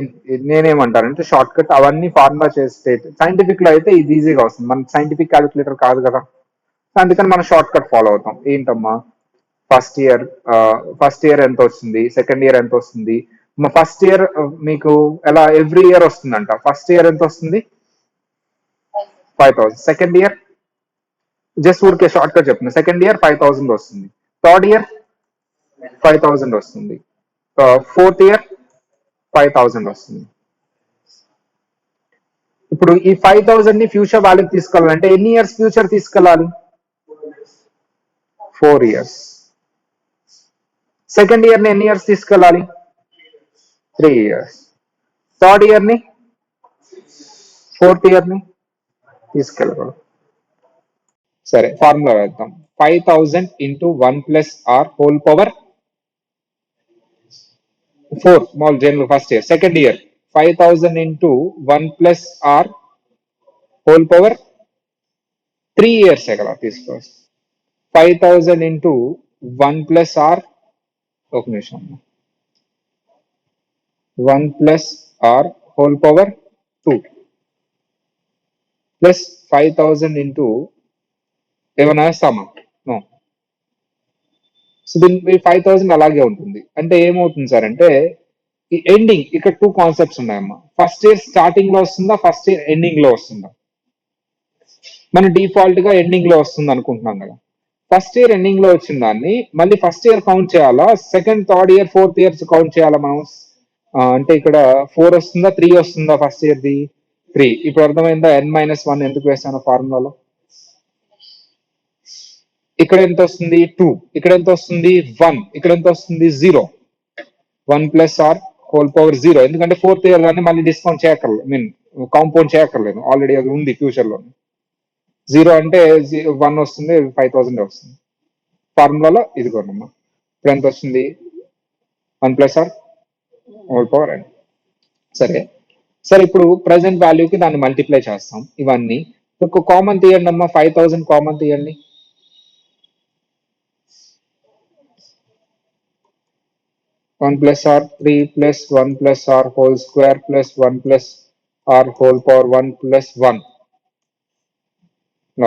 నేనేమంటానంటే షార్ట్ కట్ అవన్నీ ఫార్ములా చేస్తే, సైంటిఫిక్ లో అయితే ఇది ఈజీగా వస్తుంది, మన సైంటిఫిక్ క్యాలిక్యులేటర్ కాదు కదా, అందుకని మనం షార్ట్ కట్ ఫాలో అవుతాం. ఏంటమ్మా? ఫస్ట్ ఇయర్ ఎంత వస్తుంది, సెకండ్ ఇయర్ ఎంత వస్తుంది. ఫస్ట్ ఇయర్ మీకు ఎలా ఎవ్రీ ఇయర్ వస్తుందంట. ఫస్ట్ ఇయర్ ఎంత వస్తుంది? 5,000. సెకండ్ ఇయర్ జస్ట్ ఊరికే షార్ట్ కట్ చెప్తున్నా, సెకండ్ ఇయర్ 5,000 వస్తుంది. థర్డ్ ఇయర్ 5,000 వస్తుంది. ఫోర్త్ ఇయర్ 5,000 వస్తుంది. ఇప్పుడు ఈ 5,000 ని ఫ్యూచర్ వాల్యూకి తీసుకెళ్ళాలంటే ఎన్ని ఇయర్స్ ఫ్యూచర్ తీసుకెళ్ళాలి? 4 years. సెకండ్ ఇయర్ ని ఎన్ని ఇయర్స్ తీసుకెళ్ళాలి? 3 years. థర్డ్ ఇయర్ ని, ఫోర్త్ ఇయర్ ని తీసుకెళ్ళగలరు. సరే ఫార్ములా వేద్దాం. 5,000 into 1+r² 4 mall general first year. Second year 5,000 into 1+r² 3 years కదా తీసుకోవచ్చు. 5,000 ఇంటూ 1+r, ఒక నిమిషం, 1+r² ప్లస్ 5,000 ఇంటూ ఏమైనా వేస్తామా? నో. సో దీనికి 5,000 అలాగే ఉంటుంది. అంటే ఏమవుతుంది సార్ అంటే ఈ ఎండింగ్, ఇక్కడ 2 కాన్సెప్ట్స్ ఉన్నాయమ్మా. ఫస్ట్ ఇయర్ స్టార్టింగ్ లో వస్తుందా, ఫస్ట్ ఇయర్ ఎండింగ్ లో వస్తుందా? మనం డిఫాల్ట్ గా ఎండింగ్ లో వస్తుంది అనుకుంటున్నాం కదా. ఫస్ట్ ఇయర్ ఎండింగ్ లో వచ్చిన దాన్ని మళ్ళీ ఫస్ట్ ఇయర్ కౌంట్ చేయాలా, second, third year, fourth years count చేయాలా మనం? అంటే ఇక్కడ 4 వస్తుందా, 3 వస్తుందా? First year the 3. ఇప్పుడు అర్థమైందా n-1 ఎందుకు వేసాను ఫార్ములాలో? ఇక్కడ ఎంత వస్తుంది? 2. ఇక్కడ ఎంత వస్తుంది? 1. ఇక్కడ ఎంత వస్తుంది? 0. 1+r² 0. ఎందుకంటే ఫోర్త్ ఇయర్ దాన్ని మళ్ళీ డిస్కౌంట్ చేయక్కర్లేదు, కాంపౌండ్ చేయక్కర్లేదు, ఆల్రెడీ అది ఉంది ఫ్యూచర్ లో. 0 అంటే 1 వస్తుంది, 5,000 వస్తుంది. ఫార్ములాలో ఇది కొనమ్మా. ఇప్పుడు ఎంత వస్తుంది? 1+r²n. సరే సరే, ఇప్పుడు ప్రజెంట్ వాల్యూకి దాన్ని మల్టిప్లై చేస్తాం. ఇవన్నీ ఒక కామన్ తీయండి అమ్మా. 5,000 కామన్ తీయండి. 1+r 3 plus 1+r² plus 1+r² 1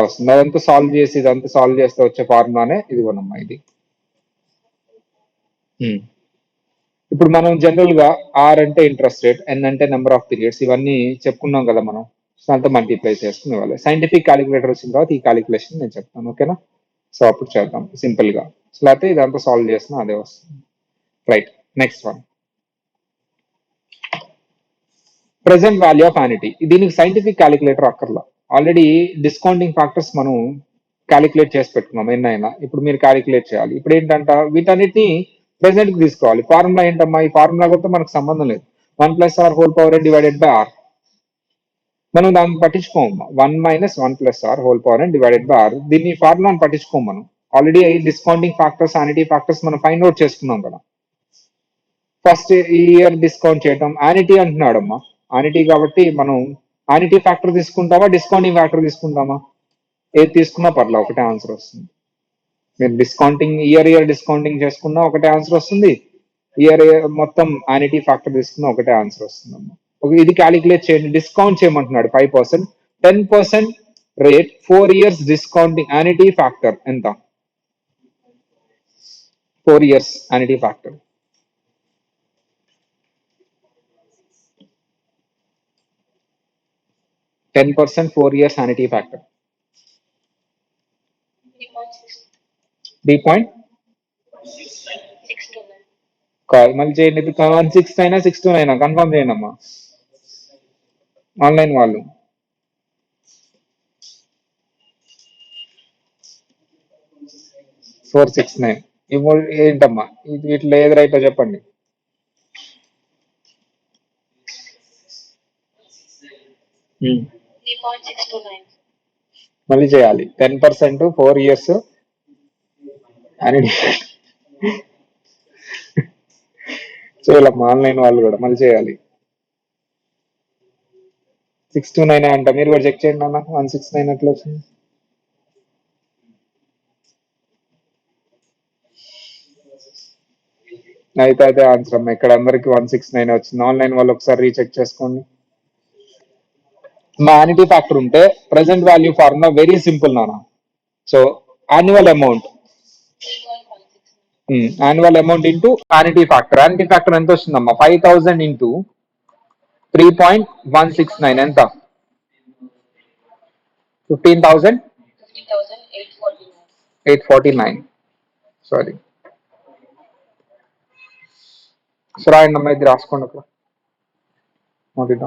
వస్తుంది. అదంతా సాల్వ్ చేసి ఇదంతా సాల్వ్ చేస్తే వచ్చే ఫార్ములానే ఇది కొనమ్మా. ఇది ఇప్పుడు మనం జనరల్ గా ఆర్ అంటే ఇంట్రెస్ట్ రేట్, ఎన్ అంటే నెంబర్ ఆఫ్ పీరియడ్స్, ఇవన్నీ చెప్పుకున్నాం కదా మనం. సో అంతా మల్టిప్లై చేసుకునే వాళ్ళు. సైంటిఫిక్ క్యాలిక్యులేటర్ వచ్చిన తర్వాత ఈ క్యాలిక్యులేషన్ నేను చెప్తాను, ఓకేనా? సో అప్పుడు చేద్దాం సింపుల్ గా. సో లేకపోతే ఇదంతా సాల్వ్ చేసినా అదే వస్తుంది. Right, next one. Present value of యానిటీ. దీనికి సైంటిఫిక్ క్యాలిక్యులేటర్ అక్కర్లా, ఆల్రెడీ డిస్కౌంటింగ్ ఫ్యాక్టర్స్ మనం క్యాలిక్యులేట్ చేసి పెట్టుకున్నాం ఎన్నైనా. ఇప్పుడు మీరు క్యాలిక్యులేట్ చేయాలి. ఇప్పుడు ఏంటంట, వీటన్నిటిని ప్రెసెంట్ కి తీసుకోవాలి. ఫార్ములా ఏంటమ్మా? ఈ ఫార్ములా కూడా మనకు సంబంధం లేదు. 1+r² divided by r. మనం దాన్ని పట్టించుకోము. 1 - 1+r² డివైడెడ్ బై r. దీన్ని ఫార్ములాని పట్టించుకోము మనం. ఆల్రెడీ డిస్కౌంటింగ్ ఫ్యాక్టర్స్, యానిటీ ఫ్యాక్టర్స్ మనం ఫైండ్ అవుట్ చేసుకున్నాం కదా. ఫస్ట్ ఇయర్ డిస్కౌంట్ చేయటం, యానిటీ అంటున్నాడమ్మా. యానిటీ కాబట్టి మనం యాన్యుటీ ఫ్యాక్టర్ తీసుకుంటావా, డిస్కౌంటింగ్ ఫ్యాక్టర్ తీసుకుంటామా? ఏది తీసుకున్నా పర్లే, ఒకటే ఆన్సర్ వస్తుంది. మీరు డిస్కౌంటింగ్ ఇయర్ డిస్కౌంటింగ్ చేసుకున్నా ఒకటే ఆన్సర్ వస్తుంది, ఇయర్ మొత్తం యాన్యుటీ ఫ్యాక్టర్ తీసుకున్నా ఒకటే ఆన్సర్ వస్తుంది అమ్మా. ఇది క్యాలిక్యులేట్ చేయండి. డిస్కౌంట్ చేయమంటున్నాడు 5%, 10% rate, 4 years discounting annuity factor ఎంత? 4 years annuity factor. 10% 4 years annuity factor 3. Call మళ్ళీ చేయండి. 169 629 కన్ఫర్మ్ చేయండి అమ్మా ఆన్లైన్ వాళ్ళు. ఫోర్ సిక్స్ నైన్ ఏంటమ్మా ఇట్లా ఏది రైటో చెప్పండి. మళ్ళీ చేయాలి. 10% 4 years అని చేయాలమ్మా ఆన్లైన్ వాళ్ళు కూడా మళ్ళీ చేయాలి. 629 అంట. మీరు కూడా చెక్ చేయండి అన్న. 169 ఎట్లా వచ్చింది? అయితే ఆన్సర్ అమ్మా. ఇక్కడ అందరికి 169 వచ్చింది. ఆన్లైన్ వాళ్ళు ఒకసారి రీచెక్ చేసుకోండి. మా యాన్యుటీ ఫ్యాక్టర్ ఉంటే present value formula very simple నాన్న. So annual amount into annuity factor. Annuity factor ఎంత వస్తుందమ్మా? 5000 ఇంటూ 3.169 ఎంత? 15,849. సారీ, రాయండి అమ్మా, ఇది రాసుకోండి అప్పుడు. మొదట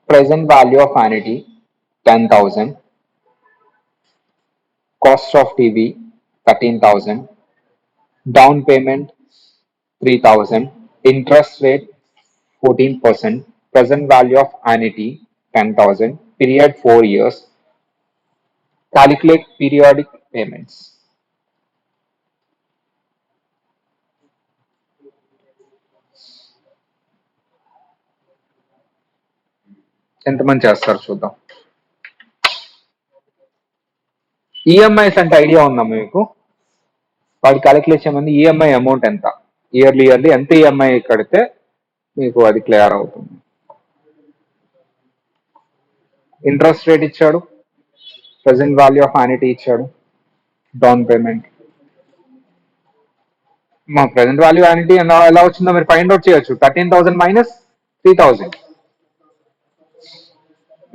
present value of annuity 10,000, cost of TV 13,000, down payment 3,000, interest rate 14%, present value of annuity 10,000, period 4 years, calculate periodic payments. ఎంతమంది చేస్తారు చూద్దాం. ఈఎంఐస్ అంటే ఐడియా ఉందా మీకు? వాడి క్యాలిక్యులేట్ చేయమంది. ఈఎంఐ అమౌంట్ ఎంత, ఇయర్లీ ఎంత ఈఎంఐ కడితే మీకు అది క్లియర్ అవుతుంది. ఇంట్రెస్ట్ రేట్ ఇచ్చాడు, ప్రెసెంట్ వాల్యూ ఆఫ్ యాన్యుటీ ఇచ్చాడు, డౌన్ పేమెంట్. మా ప్రెసెంట్ వాల్యూ యాన్యుటీ ఎలా వచ్చిందో మీరు ఫైండ్ అవుట్ చేయొచ్చు. 13,000 మైనస్ 3,000,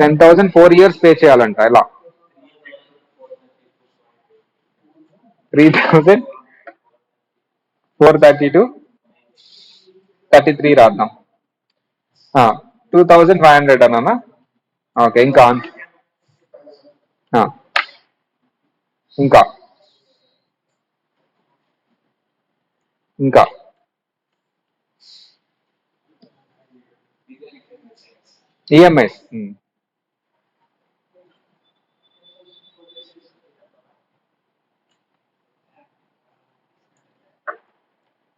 10,000 4 years పే చేయాలంట. ఎలా? 3,000 432 33 రాద్దాం. 2,500 అన్నా. ఓకే, ఇంకా ఇంకా ఇంకా ఈఎంఐస్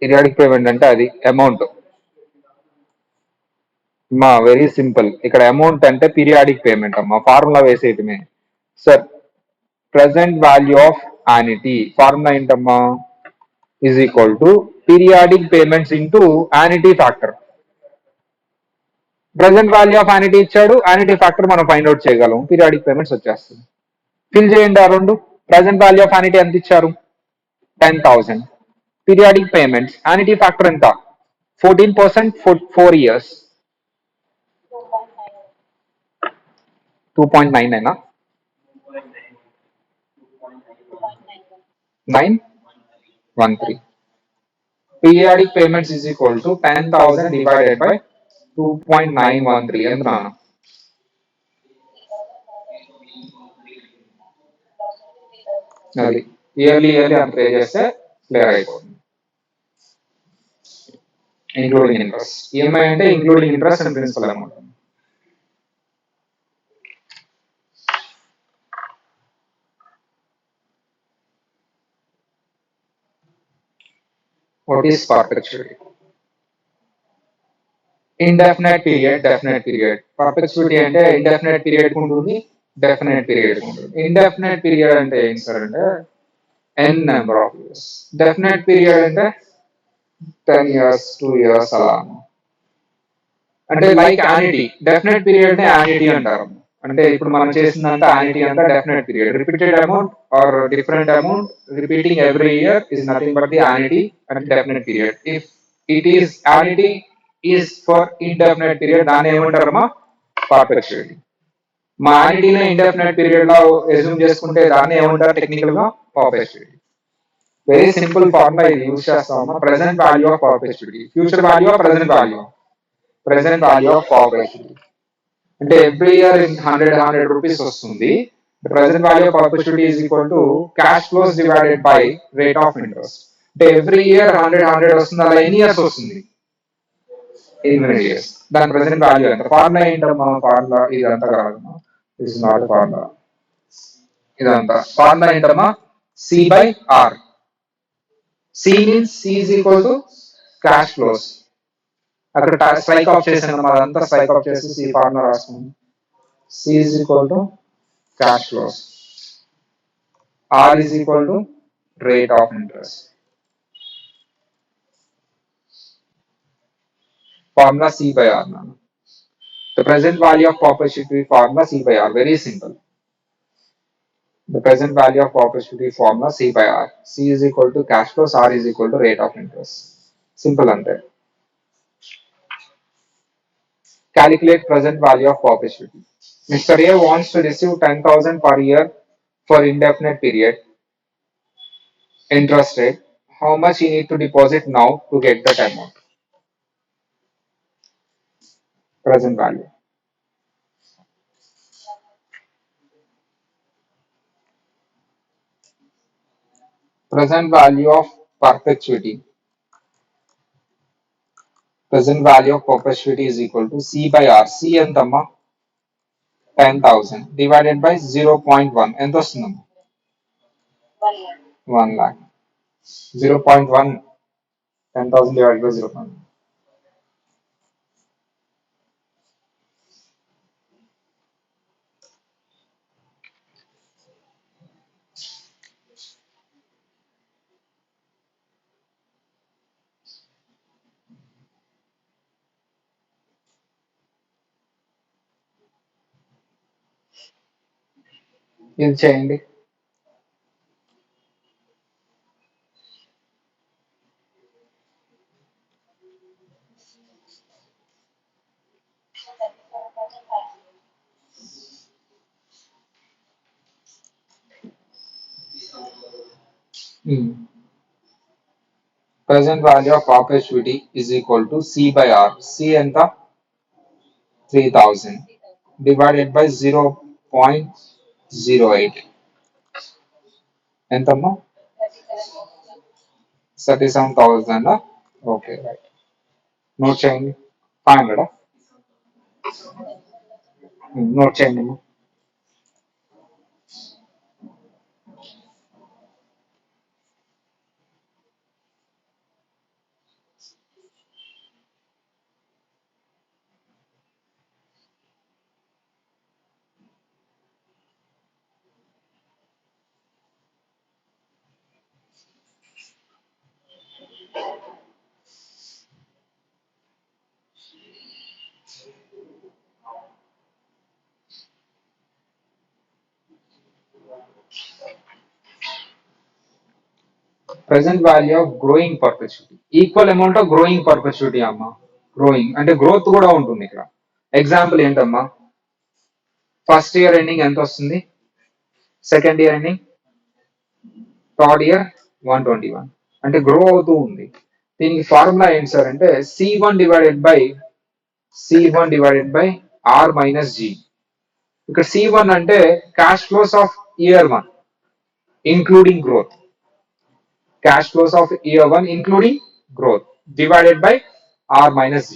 పీరియాడిక్ పేమెంట్ అంటే అది అమౌంట్ మా వెరీ సింపుల్. ఇక్కడ అమౌంట్ అంటే పీరియాడిక్ పేమెంట్ అమ్మా. ఫార్ములా వేసేయటమే. Sir, present value of annuity formula ఏంటమ్మా? is equal to periodic payments into annuity factor. Present value of annuity ఇచ్చాడు, యానిటీ ఫ్యాక్టర్ మనం ఫైండ్ అవుట్ చేయగలం, పీరియాడిక్ పేమెంట్స్ వచ్చేస్తుంది. ఫిల్ చేయండి ఆ రెండు. ప్రెసెంట్ వాల్యూ ఆఫ్ యానిటీ ఎంత ఇచ్చారు? 10,000. పీరియాడిక్ పేమెంట్స్ యానిటీ ఫ్యాక్టర్ ఎంత? 14% for 4 years. 2.9 అయినా 913. Periodic payments is equal to 10,000 divided by 2.913 ఎంత నాన్న? అది ఇయర్లీ అంత పే చేస్తే క్లియర్ అయిపోతుంది, ఇంక్లూడింగ్ ఇంట్రెస్ట్. ఈఎంఐ అంటే including interest and principal amount. What is perpetuity? Indefinite period, definite period. Perpetuity అంటే indefinite period కు ఉంటుంది, definite period కు ఉంటుంది. Indefinite period అంటే ఏం సార్ అంటే n number of years. Definite period అంటే 10 years, 2 years అలా. అంటే లైక్ యానిటీ, డెఫినెట్ పీరియడ్ ని యానిటీ అంటారు. అంటే ఇప్పుడు మనం చేసిందంతా యానిటీ అంతా definite period. Repeated amount or different amount repeating every year is nothing but the annuity and definite period. If it is annuity is for indefinite period, దాన్ని ఏమంటారమ్మా? పర్పెచుయిటీ. మా యానిటీని ఇండెఫినెట్ పీరియడ్ లో ఎజ్యూమ్ చేసుకుంటే దాన్ని ఏమంటారు technical గా? Perpetuity. Very simple formula ఇది యూజ్ చేస్తామమ్మా. Present value of perpetuity, future value of present value. Present value of perpetuity అంటే ఎవ్రీ ఇయర్ 100 రూపీస్ వస్తుంది. Present value of perpetuity is equal to cash flows divided by rate of interest. అంటే every year 100 వస్తుంది, అలా ఎన్ని years వస్తుంది? Infinity years. దాని present value ఎంత? Formula ఏంటమ్మా? ఫార్ములా ఇదంతా కాదమ్మా, ఇట్స్ నాట్ ఫార్ములా. ఇదంతా ఫార్ములా ఏంటమ్మా? C by R. C means C is equal to cash flows. అక్కడ స్ట్రైక్ ఆఫ్ చేసాను, అదంతా స్ట్రైక్ ఆఫ్ చేసి సి ఫార్ములా రాసుకున్నాం. C is equal to cash flows, R is equal to rate of interest. Formula C by R. The present value of perpetuity formula C by R. Very simple. The present value of perpetuity formula C by R. C is equal to cash flows, R is equal to rate of interest. Simple ante. Calculate present value of perpetuity. Mr. A wants to receive 10,000 per year for indefinite period. Interest rate. How much he need to deposit now to get that amount? Present value. Present value of perpetuity. Present value of perpetuity is equal to C by R. C ఎంతమ్మా? 10,000 divided by 0.1 ఎంత వస్తుందమ్మా? 1 lakh. 0.1, 10,000 divided by 0.1. ఇది చేయండి. Present value of perpetuity is equal to C by R. C ఎంత? 3,000 divided by 0.08 ఎంతమ్మా? 37,000. Okay right. Note చేయండి. 500 note చేయండి అమ్మా. Present value of growing perpetuity, equal amount of growing perpetuity అమ్మా. గ్రోయింగ్ అంటే growth కూడా ఉంటుంది ఇక్కడ. ఎగ్జాంపుల్ ఏంటమ్మా, ఫస్ట్ ఇయర్ ఎండింగ్ ఎంత వస్తుంది, second year ending, third year 121, అంటే గ్రో అవుతూ ఉంది. దీనికి ఫార్ములా ఏంటి సార్ అంటే C1 divided by R minus G. ఇక్కడ C1 అంటే cash flows of year 1 including growth, cash flows of year 1 including growth divided by R minus G.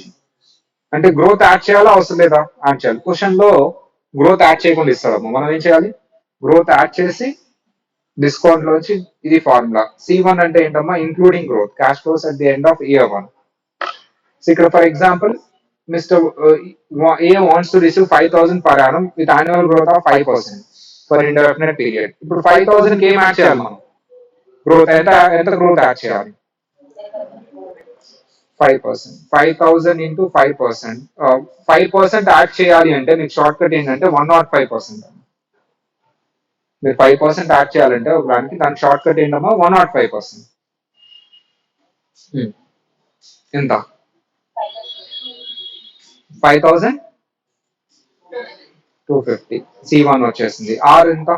అంటే growth add చేయాలా అవసరం లేదా, యాడ్ చేయాలి. క్వశ్చన్ లో గ్రోత్ యాడ్ చేయకుండా ఇస్తాడమ్మా, మనం ఏం చేయాలి, గ్రోత్ యాడ్ చేసి డిస్కౌంట్ లో వచ్చి ఇది ఫార్ములా. C1 అంటే ఏంటమ్మా, including growth, cash flows at the end of year 1. So ఇక్కడ for example mister A wants to receive 5,000 per annum with annual growth of 5% for indefinite period. ఇప్పుడు 5,000 కి ఏం యాడ్ చేయాలి మనం, గ్రోత్ ఎంత, ఎంత గ్రోత్ యాడ్ చేయాలి, 5%. 5,000 ఇంటూ 5%, 5% యాడ్ చేయాలి అంటే మీకు షార్ట్ కట్ ఏంటంటే 105%. మీరు 5% యాడ్ చేయాలంటే ఒక దానికి షార్ట్ కట్ ఏంటమ్మా, 105%. ఎంత, 5,250. C1 వచ్చేసింది. R ఎంత,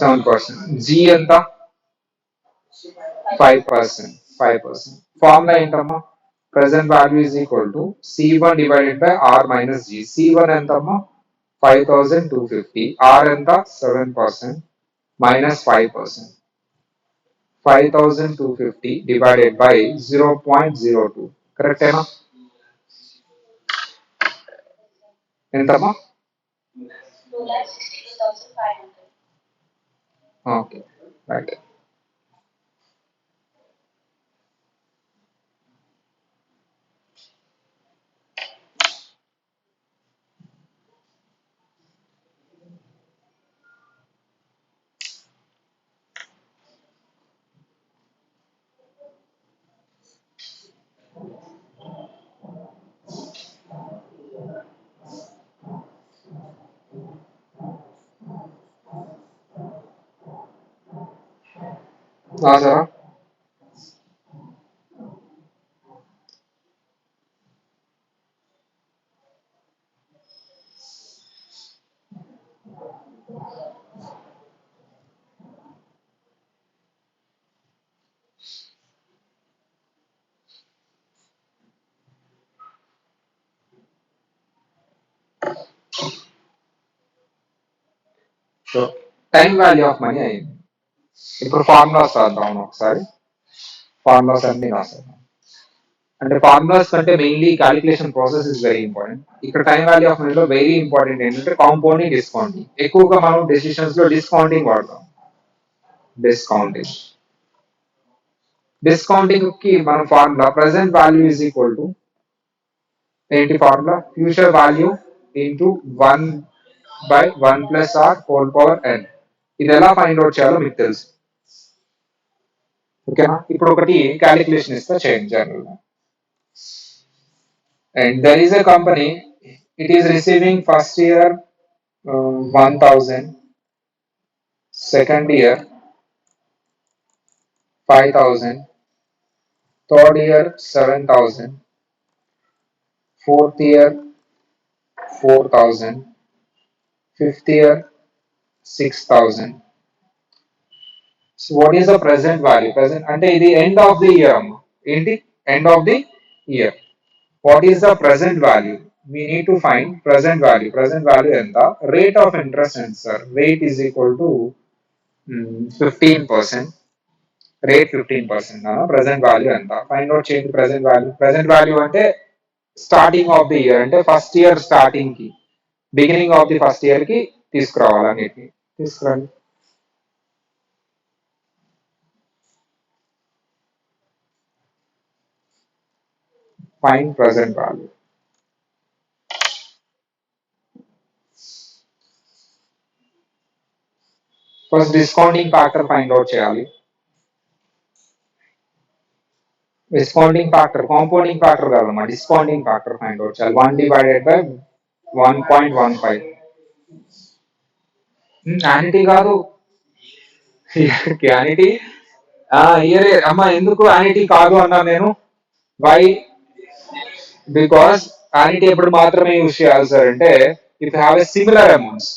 7%. G ఎంత, 5%. 5%. ఫార్ములా ఏంటమ్మా, present value is equal to C1 divided by R minus G. C1 ఎంతమ్మా, 5,250. R ఎంత, 7% మైనస్ 5%. 5,250 డివైడెడ్ బై 0.02, కరెక్టేనా? ఎంతమ్మా, ఓకే రైట్. రాసారా? So time value of money అయింది. ఇప్పుడు ఫార్ములాస్ రాద్దాం ఒకసారి, ఫార్ములాస్ అన్ని రాస్తాం. అంటే ఫార్ములాస్ కంటే mainly calculation process is very important. ఇక్కడ టైం వాల్యూ ఆఫ్ మనీలో వెరీ ఇంపార్టెంట్ ఏంటంటే కాంపౌండింగ్, డిస్కౌంటింగ్. ఎక్కువగా మనం డెసిషన్స్ లో డిస్కౌంటింగ్ వాడతాం. డిస్కౌంటింగ్, డిస్కౌంటింగ్ కి మన formula present value is equal to ఏంటి formula, future value into 1/1 plus are whole power n. ఇది ఎలా ఫైండ్ అవుట్ చేయాలో మీకు తెలుసు, ఓకేనా? ఇప్పుడు ఒకటి క్యాలిక్యులేషన్ ఇస్తా, చేయండి జనరల్ గా. And there is a company, it is receiving first year 1,000, second year 5,000, third year 7,000, fourth year 4,000, fifth year 6,000. So what is the present value? Present అంటే ఇది end of the year అమ్మ. ఏంటి, end of the year. What is the present value? We need to find present value. Present value ఎంత, rate of interest ఎంత sir, rate is equal to 15%. Rate 15%. Present value ఎంత, find out చేయండి present value. Present value అంటే starting of the year, అంటే first year starting కి, beginning of the first year కి తీసుకురావాలి, అన్నిటిని తీసుకురండి. Find present value. First discounting factor find out చేయాలి. డిస్కౌంటింగ్ ఫ్యాక్టర్, కాంపౌండింగ్ ఫ్యాక్టర్ కాదమ్మా, డిస్కౌంటింగ్ ఫ్యాక్టర్ ఫైండ్ అవుట్ చేయాలి. 1 డివైడెడ్ బై 1.15. యానిటీ కాదు, యానిటీ ఇయర్ అమ్మ ఎందుకు యానిటీ కాదు అన్నా నేను. వై? బికాస్ యానిటీ ఎప్పుడు మాత్రమే యూజ్ చేయాలి సార్ అంటే if have a similar amounts.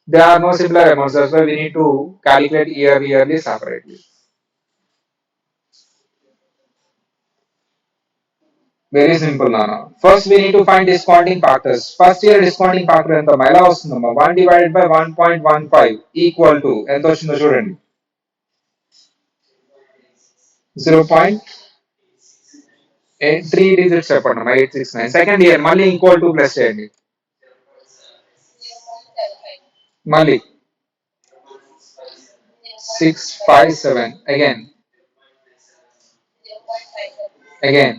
They are no similar amounts, that's why we need to calculate yearly separately. Very simple నాన్న. First we need to find discounting factors. First year discounting factor ఎంత ఎలా వస్తుందమ్మా? 1/1.15 equal to ఎంత వచ్చిందో చూడండి. 0.3 digits చెప్పండి అమ్మా. 869. Second year మళ్ళీ ఈక్వల్ టు ప్లస్ చేయండి. మళ్ళీ 657 అగైన్ అగైన్.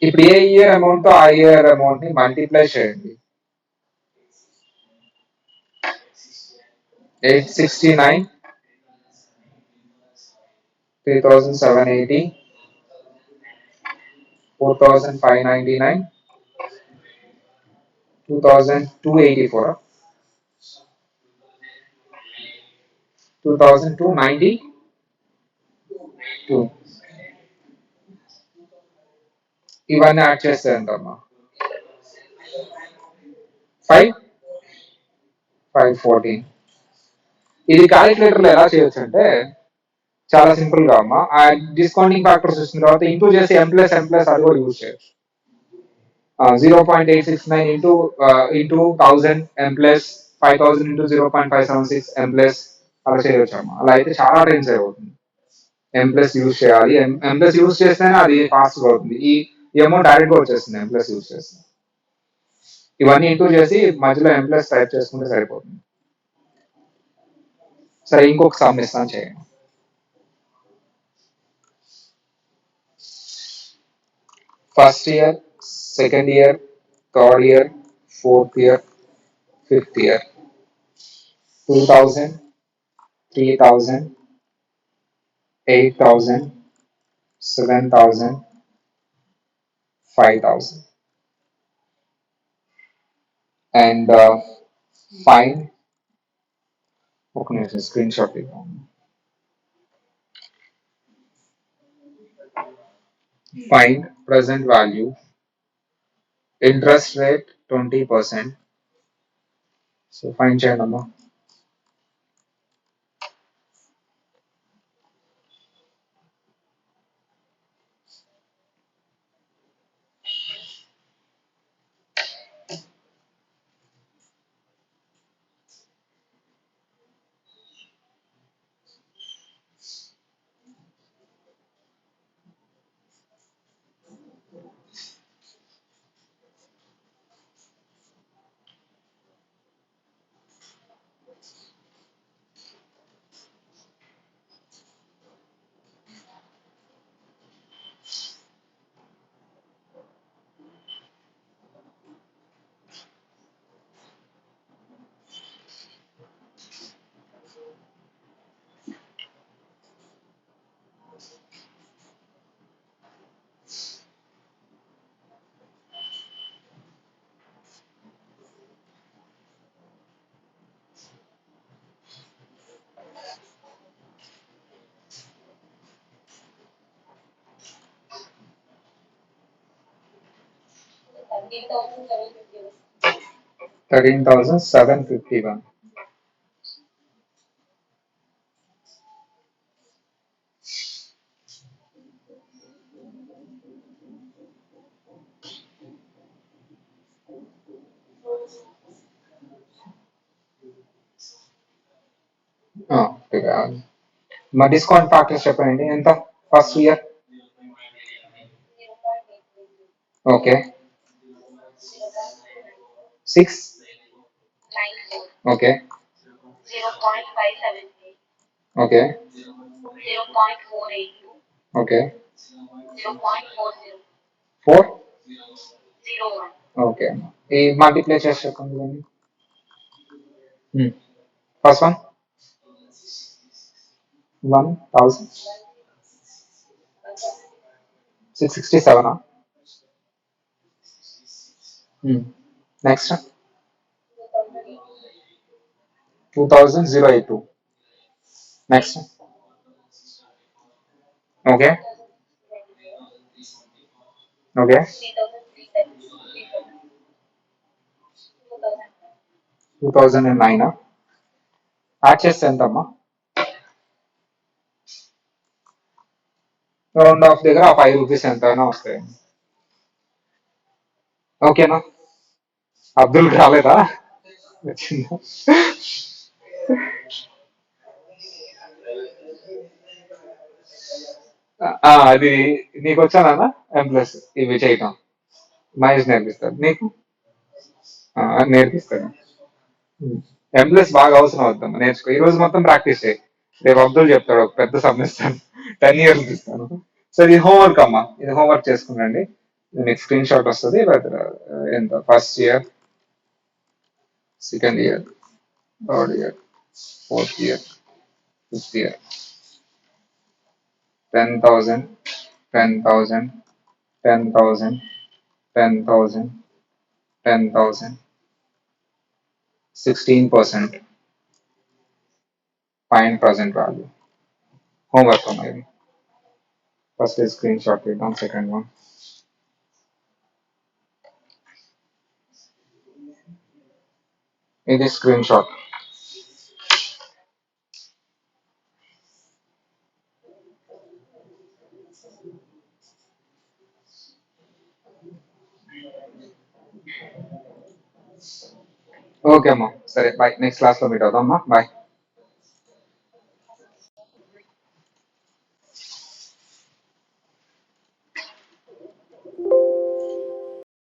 ఇప్పుడు ఏ ఇయర్ అమౌంట్ తో ఆ ఇయర్ అమౌంట్ ని మల్టిప్లై చేయండి. 869, 3780, 4599, 2284, 2292. ఇవన్నీ యాడ్ చేస్తే ఎంతమ్మా? 514. ఇది క్యాలిక్యులేటర్ లో ఎలా చేయొచ్చు అంటే చాలా సింపుల్ గా అమ్మా. ఆ డిస్కౌంటింగ్ ఫ్యాక్టర్స్ వచ్చిన తర్వాత ఇంటూ చేసి M+M+ అది కూడా యూజ్ చేయొచ్చు. 0.869 ఇంటూ 1000 M+, 5000 ఇంటూ 0.576 M+, అలా చేయొచ్చు అమ్మా. అలా అయితే చాలా టైం సేవ్ అవుతుంది. M+ యూజ్ చేయాలి. M+ యూజ్ చేస్తేనే అది ఫాస్ట్ గా అవుతుంది. ఈ అమౌంట్ డైరెక్ట్ గా వచ్చేస్తుంది M+ యూజ్ చేస్తే. ఇవన్నీ ఇంటూ చేసి మధ్యలో M+ టైప్ చేసుకుంటే సరిపోతుంది. సరే ఇంకొక సమ్ ఇస్తాను చేయండి. First year, second year, third year, fourth year, fifth year. 2000, 3000, 8000, 7000, 5000. And find, ఒక నిమిషం స్క్రీన్ షాట్ ఇద్దాం. Find present value, interest rate 20%. So find చేయండి అమ్మా. $13,751. మా డిస్కౌంట్ ఫ్యాక్టర్స్ చెప్పండి ఎంత first year. Okay 6. Okay okay okay 4. Okay ఈ మల్టిప్లై చేసి చెప్పండి. First one 1667. Next 2082. Next. Okay. Okay. 2009. Add చేస్తే ఎంతమ్మా? రౌండ్ ఆఫ్ దగ్గర ₹5 ఎంతైనా వస్తాయి. ఓకేనా? అబ్దుల్ రాలేదా? వచ్చిందా? అది నీకు వచ్చానా M+ ఇవి చేయటం? మహేష్ నేర్పిస్తాడు నీకు. నేర్పిస్తాడు. M+ బాగా అవసరం అవుతాం, నేర్చుకో. ఈ రోజు మొత్తం ప్రాక్టీస్ చేయి. రేపు అబ్దుల్ చెప్తాడు, ఒక పెద్ద సమ్ ఇస్తాను, 10 years ఇస్తాను. సో ఇది హోంవర్క్ అమ్మా, ఇది హోంవర్క్ చేసుకునండి. మీకు స్క్రీన్ షాట్ వస్తుంది. ఎంత first year, second year, third year, fourth year, fifth year, 10,000, 10,000, 10,000, 10,000, 10,000, 16%, fine present value. Homework అమ్మా ఇది. ఫస్ట్ స్క్రీన్ షాట్ తీద్దాం, సెకండ్ వన్. ఇది స్క్రీన్ షాట్. ఓకే అమ్మా, సరే బాయ్. నెక్స్ట్ క్లాస్లో మీట్ అవుతాం అమ్మా, బాయ్.